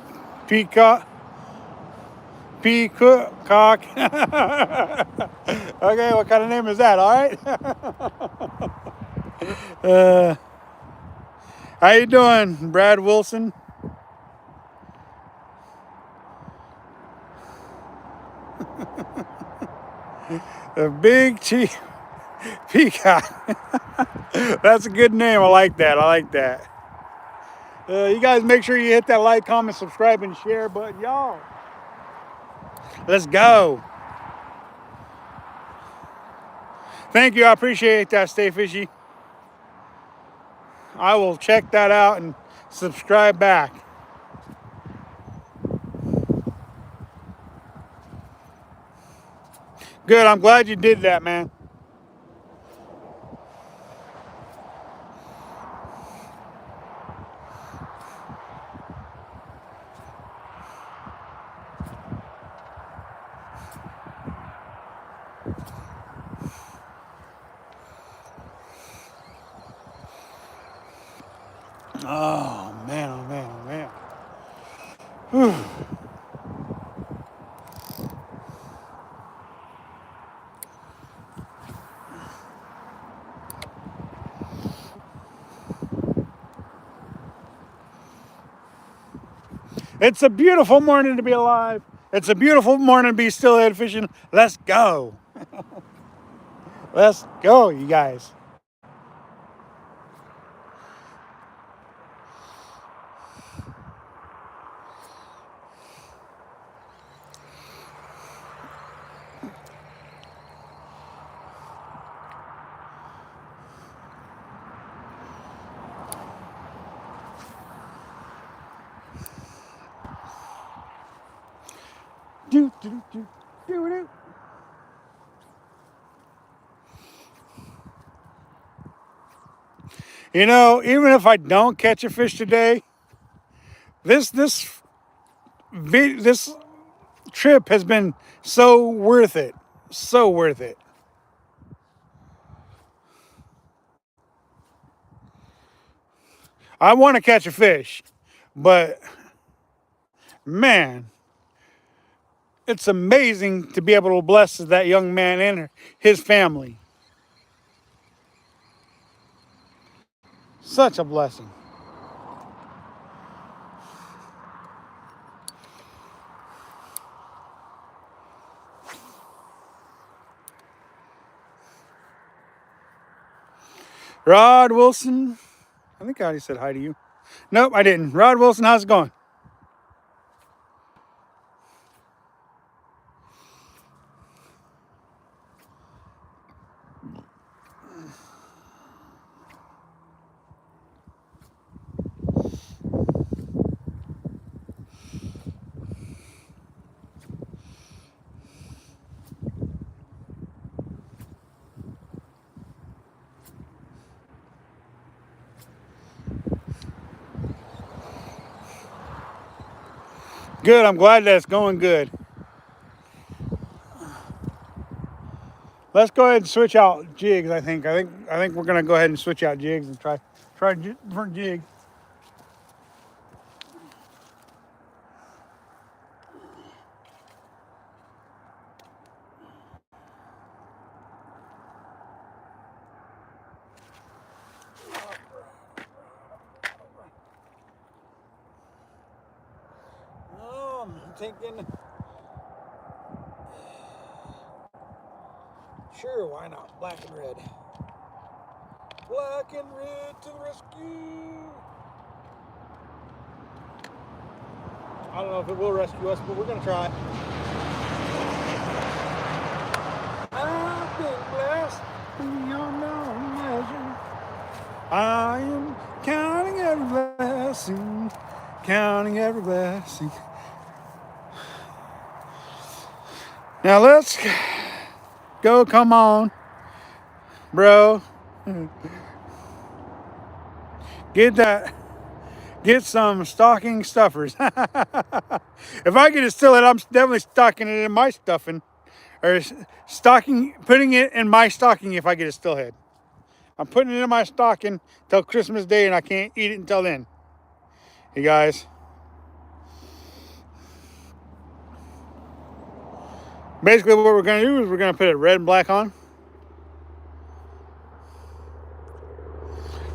Peacock. Peacock. Okay, what kind of name is that? All right. How you doing, Brad Wilson? The Big Chief Peacock. That's a good name. I like that. I like that. You guys make sure you hit that like, comment, subscribe, and share button, y'all. Let's go. Thank you. I appreciate that. Stay fishy. I will check that out and subscribe back. Good. I'm glad you did that, man. Oh, man. Oh, man. Oh, man. Whew. It's a beautiful morning to be alive. It's a beautiful morning to be steelhead fishing. Let's go. Let's go, you guys. Do, do, do, do, do. You know, even if I don't catch a fish today, this trip has been so worth it. So worth it. I want to catch a fish, but man, it's amazing to be able to bless that young man and his family. Such a blessing. Rod Wilson, I think I already said hi to you. Nope, I didn't. Rod Wilson, how's it going? Good, I'm glad that it's going good. Let's go ahead and switch out jigs, I think. I think we're gonna go ahead and switch out jigs and try a different jig. I'm thinking, sure, why not? Black and red. Black and red to the rescue. I don't know if it will rescue us, but we're gonna try. I've been blessed beyond no measure. I am counting every blessing, counting every blessing. Now let's go, come on, bro. Get some stocking stuffers. If I get it still, I'm definitely stocking it in my stuffing, or putting it in my stocking if I get a stillhead. I'm putting it in my stocking till Christmas Day, and I can't eat it until then. You guys. Basically, what we're going to do is we're going to put it red and black on.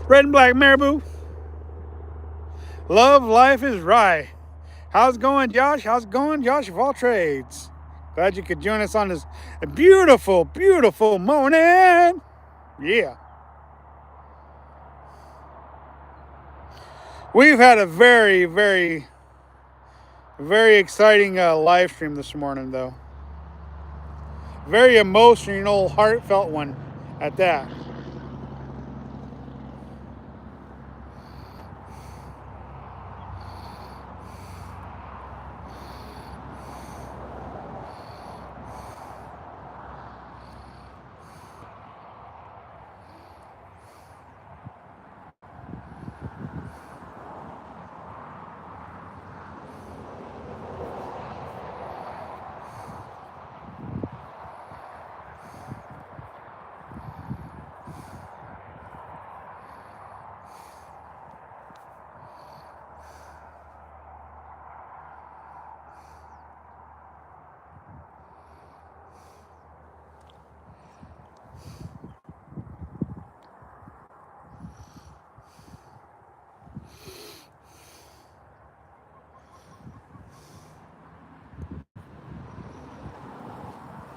Red and black marabou. Love life is right. How's it going, Josh? How's it going, Josh of all trades? Glad you could join us on this beautiful, beautiful morning. Yeah. We've had a very, very, very exciting live stream this morning, though. Very emotional, heartfelt one at that.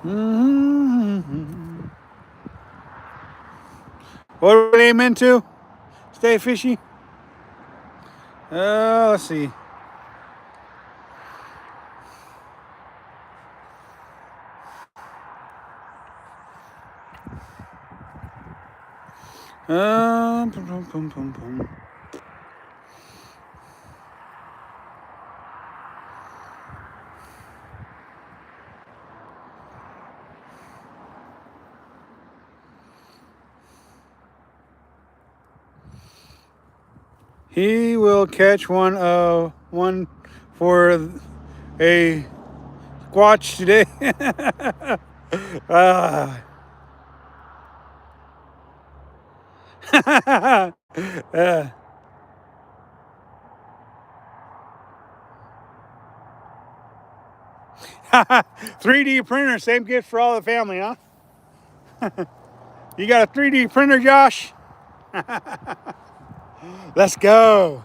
Mm-hmm. What are we aiming to? Stay fishy? Let's see. Boom, boom, boom, boom. He will catch one for a squatch today. uh, uh, 3D printer, same gift for all the family, huh? You got a 3D printer, Josh? Let's go.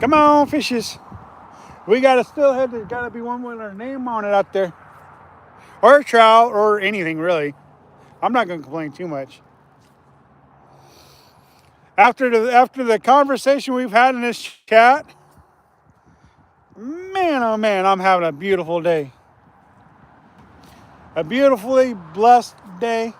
Come on, fishes. We got a steelhead. There's got to be one with our name on it out there. Or a trout or anything, really. I'm not going to complain too much. After the conversation we've had in this chat, man, oh man, I'm having a beautiful day. A beautifully blessed day.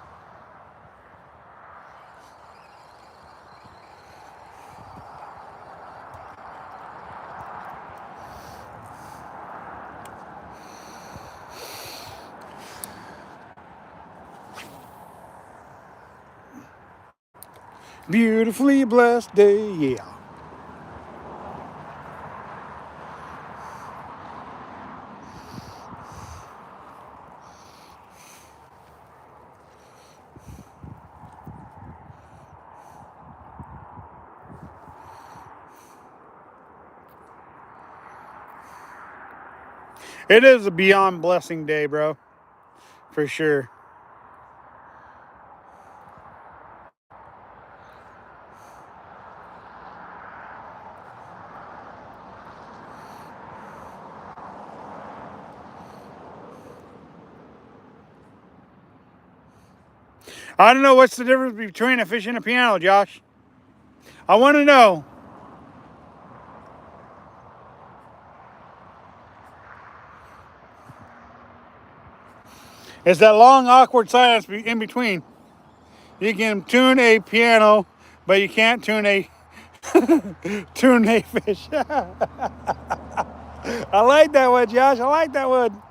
Beautifully blessed day, yeah. It is a beyond blessing day, bro. For sure. I don't know what's the difference between a fish and a piano, Josh. I want to know. It's that long, awkward silence in between. You can tune a piano, but you can't tune a fish. I like that one, Josh. I like that one.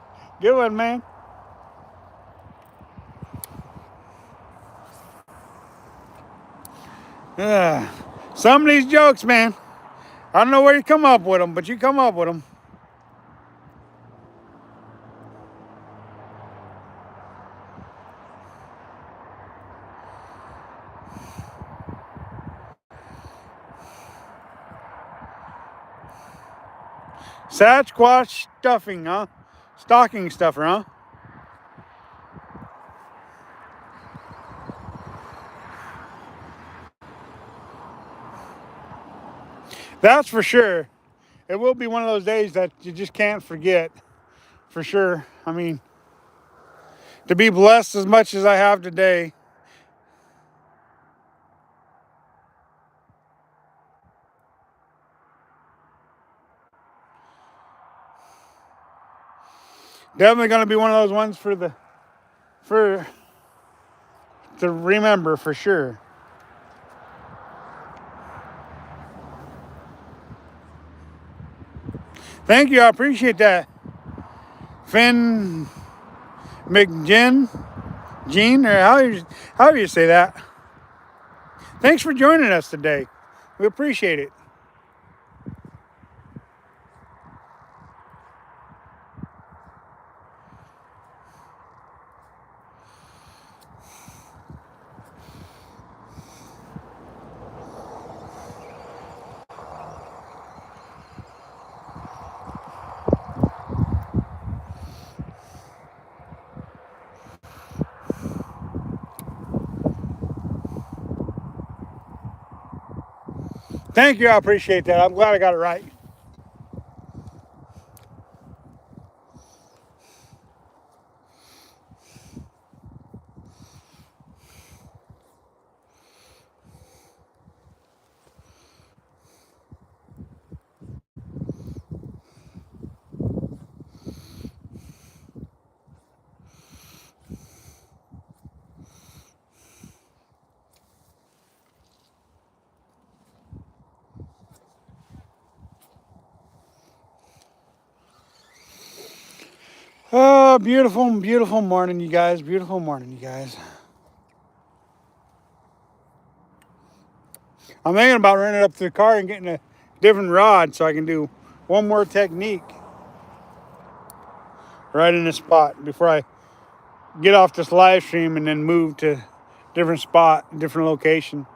Good one, man. Some of these jokes, man. I don't know where you come up with them, but you come up with them. Sasquatch stuffing, huh? Stocking stuffer, huh? That's for sure. It will be one of those days that you just can't forget for sure. I mean, to be blessed as much as I have today, definitely going to be one of those ones for to remember for sure. Thank you, I appreciate that. Finn McGinn, Gene, or however you say that. Thanks for joining us today. We appreciate it. Thank you, I appreciate that. I'm glad I got it right. Oh, beautiful, beautiful morning, you guys. Beautiful morning, you guys. I'm thinking about running up to the car and getting a different rod so I can do one more technique right in this spot before I get off this live stream and then move to different spot, different location.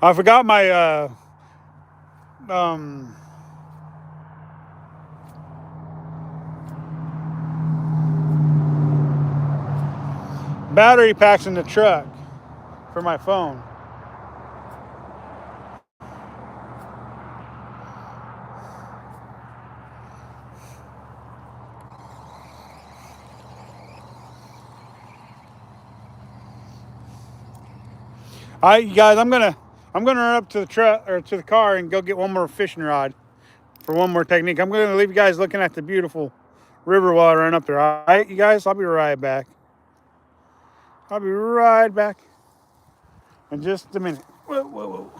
I forgot my battery packs in the truck for my phone. All right, you guys, I'm gonna run up to the truck or to the car and go get one more fishing rod for one more technique. I'm gonna leave you guys looking at the beautiful river while I run up there. All right, you guys, I'll be right back. I'll be right back in just a minute. Whoa, whoa, whoa.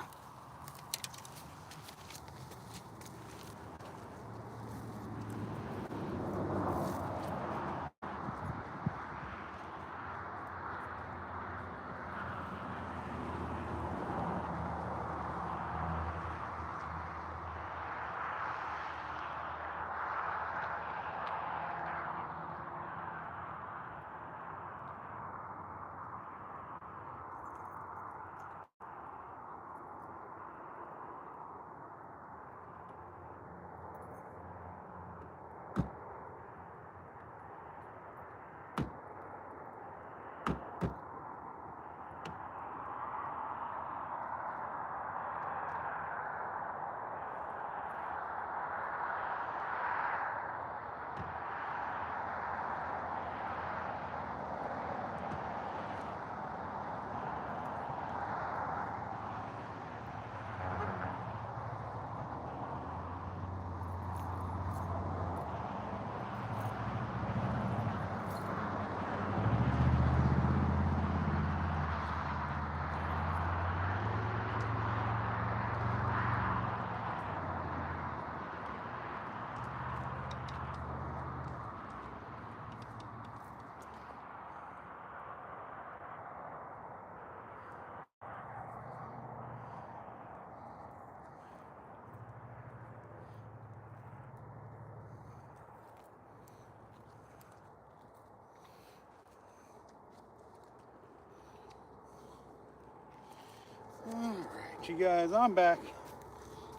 All right, you guys, I'm back.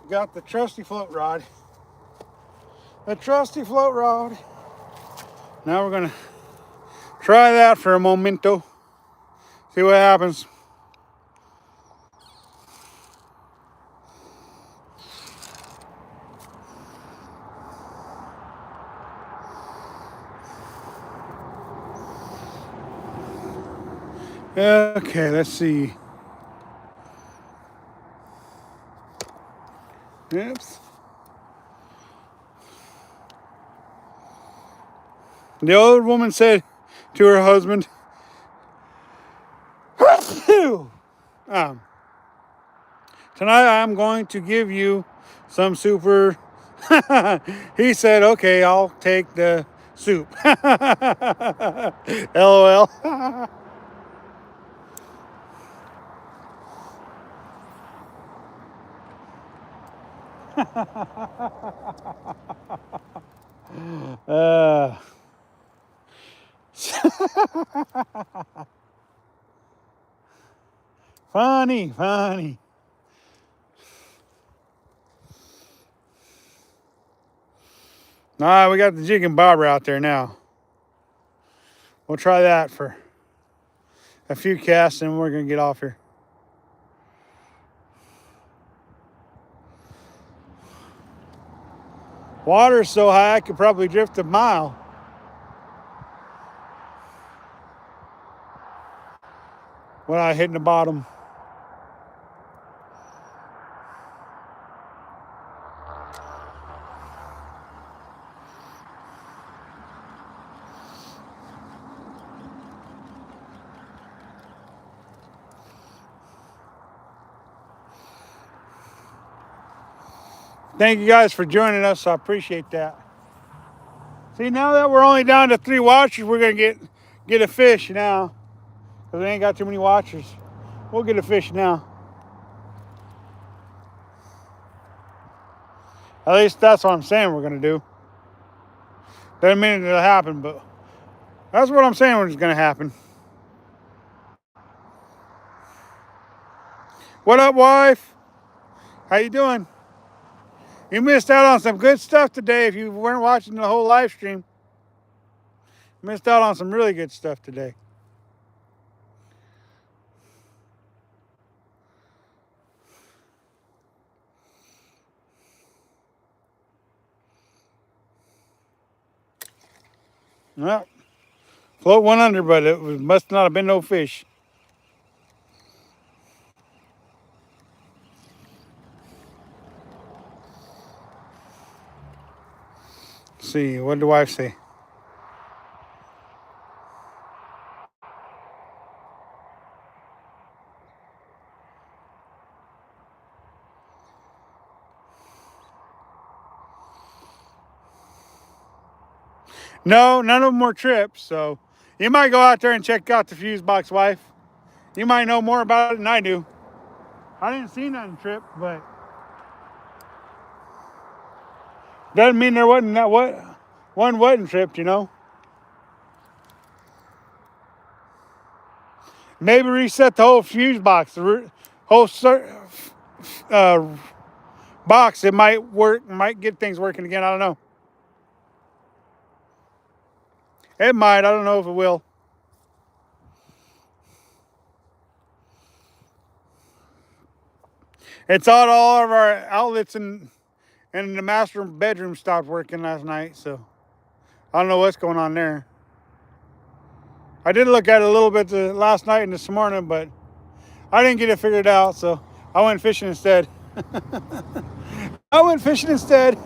Got the trusty float rod. The trusty float rod. Now we're gonna try that for a momento. See what happens. Okay, let's see. Oops. The old woman said to her husband, um, tonight I'm going to give you some super. He said, okay, I'll take the soup. LOL. uh, funny, funny. All right, we got the jig and bobber out there now. We'll try that for a few casts and we're going to get off here. Water's so high I could probably drift a mile. Without hitting the bottom. Thank you guys for joining us. I appreciate that. See, now that we're only down to 3 watchers, we're going to get a fish now. Because we ain't got too many watchers. We'll get a fish now. At least that's what I'm saying we're going to do. Doesn't mean it'll happen, but that's what I'm saying is going to happen. What up, wife? How you doing? You missed out on some good stuff today if you weren't watching the whole live stream. Missed out on some really good stuff today. Well, float one under, but it must not have been no fish. Let's see, what do I say? No, none of them were trips, so you might go out there and check out the fuse box, wife. You might know more about it than I do. I didn't see nothing trip, but doesn't mean there wasn't that one wasn't tripped, you know. Maybe reset the whole fuse box, the whole uh, box. It might work, might get things working again. I don't know. It might. I don't know if it will. It's odd all of our outlets and the master bedroom stopped working last night, so I don't know what's going on there. I did look at it a little bit last night and this morning, but I didn't get it figured out, so I went fishing instead. I went fishing instead.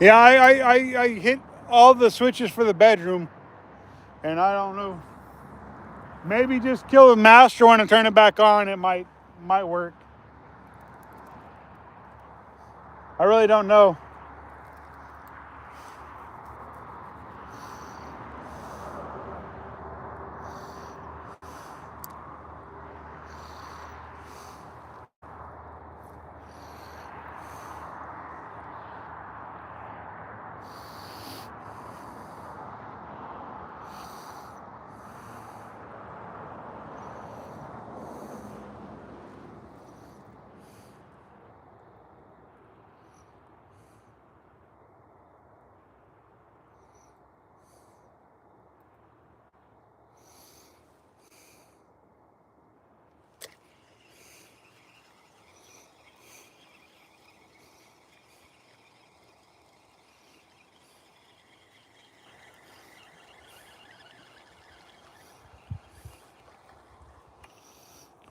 Yeah, I hit all the switches for the bedroom, and I don't know. Maybe just kill the master one and turn it back on. It might work. I really don't know.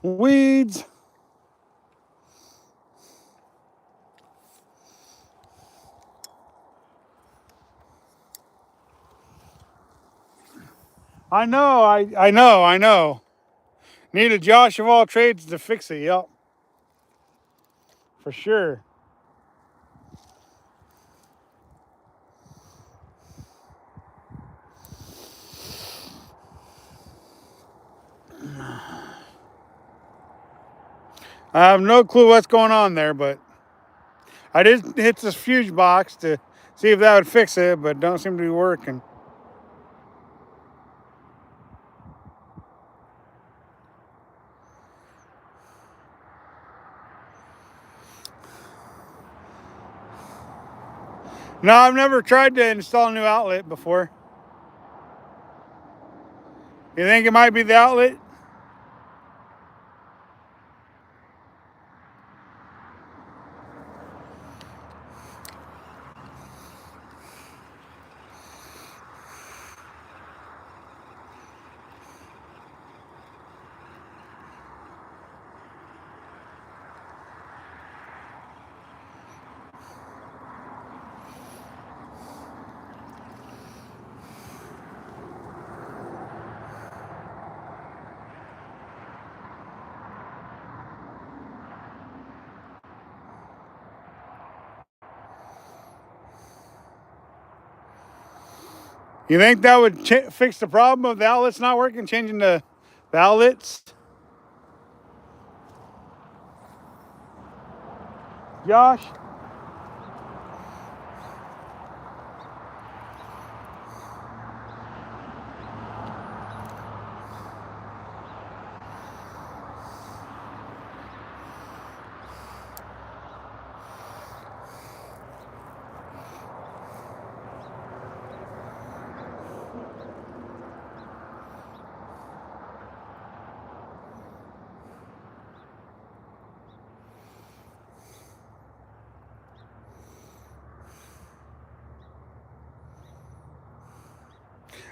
Weeds. I know, I know. Need a Josh of all trades to fix it, yep. For sure. I have no clue what's going on there, but I did hit this fuse box to see if that would fix it, but don't seem to be working. No, I've never tried to install a new outlet before. You think it might be the outlet? You think that would fix the problem of the outlets not working, changing the outlets? Josh?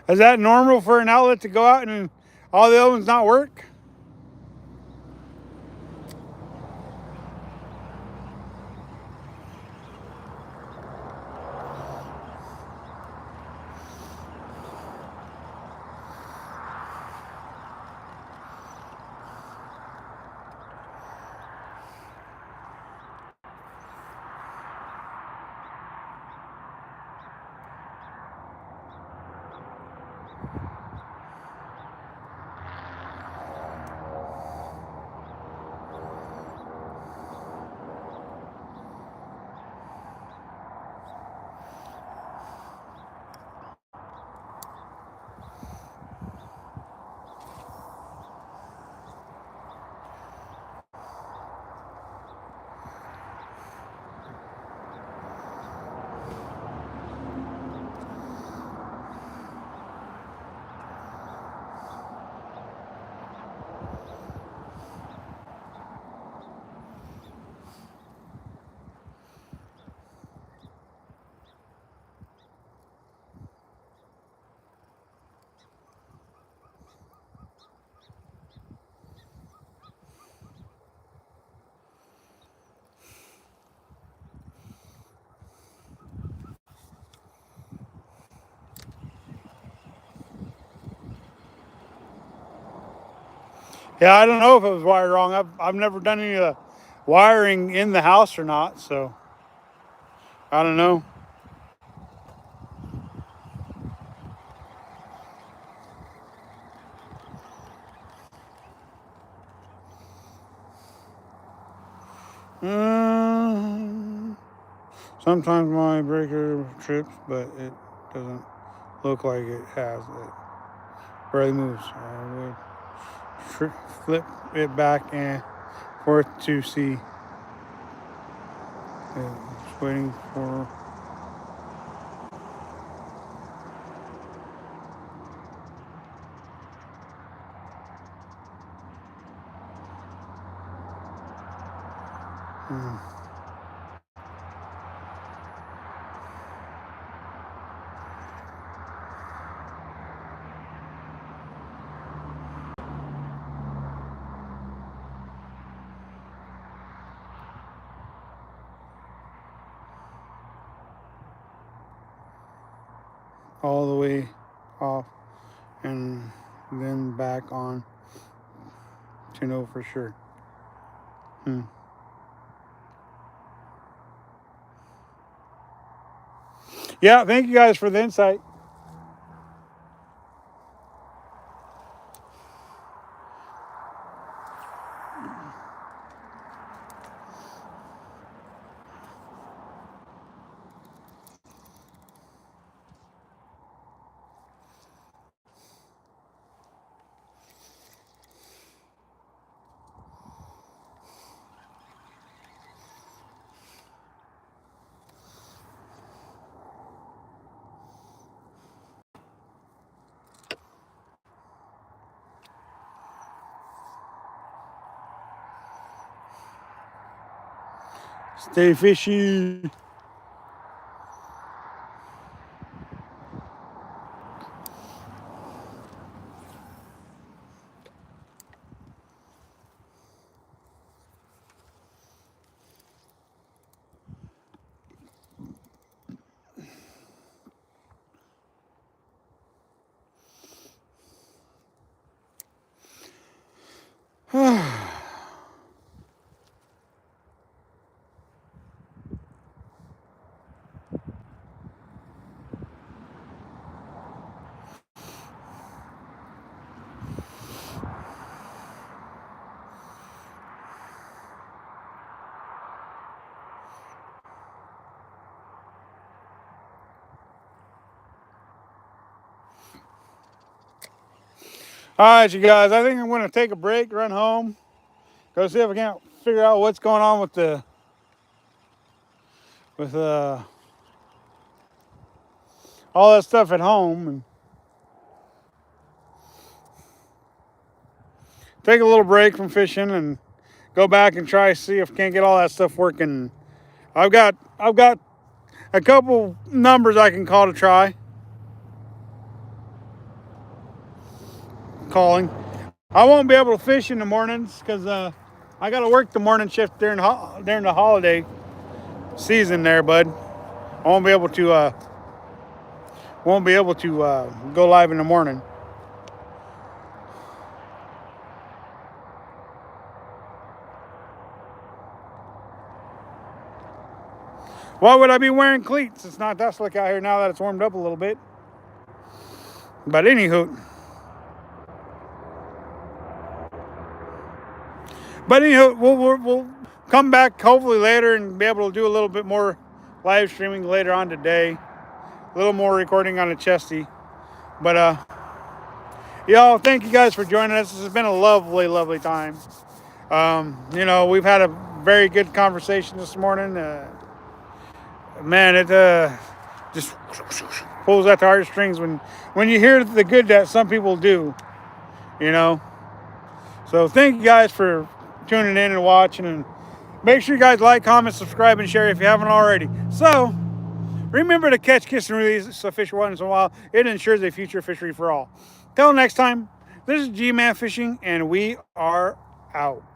Is that normal for an outlet to go out and all the other ones not work? Yeah, I don't know if it was wired wrong. I've never done any of the wiring in the house or not, so I don't know. Um, Sometimes my breaker trips, but it doesn't look like it has. It barely moves. I would flip it back and forth to see. Just waiting for. all the way off and then back on to know for sure. Yeah, thank you guys for the insight. Stay fishy. All right, you guys. I think I'm going to take a break, run home, go see if I can't figure out what's going on with with all that stuff at home, and take a little break from fishing and go back and try to see if I can't get all that stuff working. I've got a couple numbers I can call to try calling. I won't be able to fish in the mornings because I got to work the morning shift during the holiday season there, bud. I won't be able to go live in the morning. Why would I be wearing cleats? It's not that slick out here now that it's warmed up a little bit. But anywho, we'll come back hopefully later and be able to do a little bit more live streaming later on today. A little more recording on the chesty. But y'all, thank you guys for joining us. This has been a lovely, lovely time. We've had a very good conversation this morning. Man, it just pulls at the heartstrings when you hear the good that some people do, you know. So thank you guys for tuning in and watching, and make sure you guys like, comment, subscribe, and share if you haven't already. So remember to catch, kiss, and release a fish once in a while. It ensures a future fishery for all. Till next time, this is G-Man Fishing, and we are out.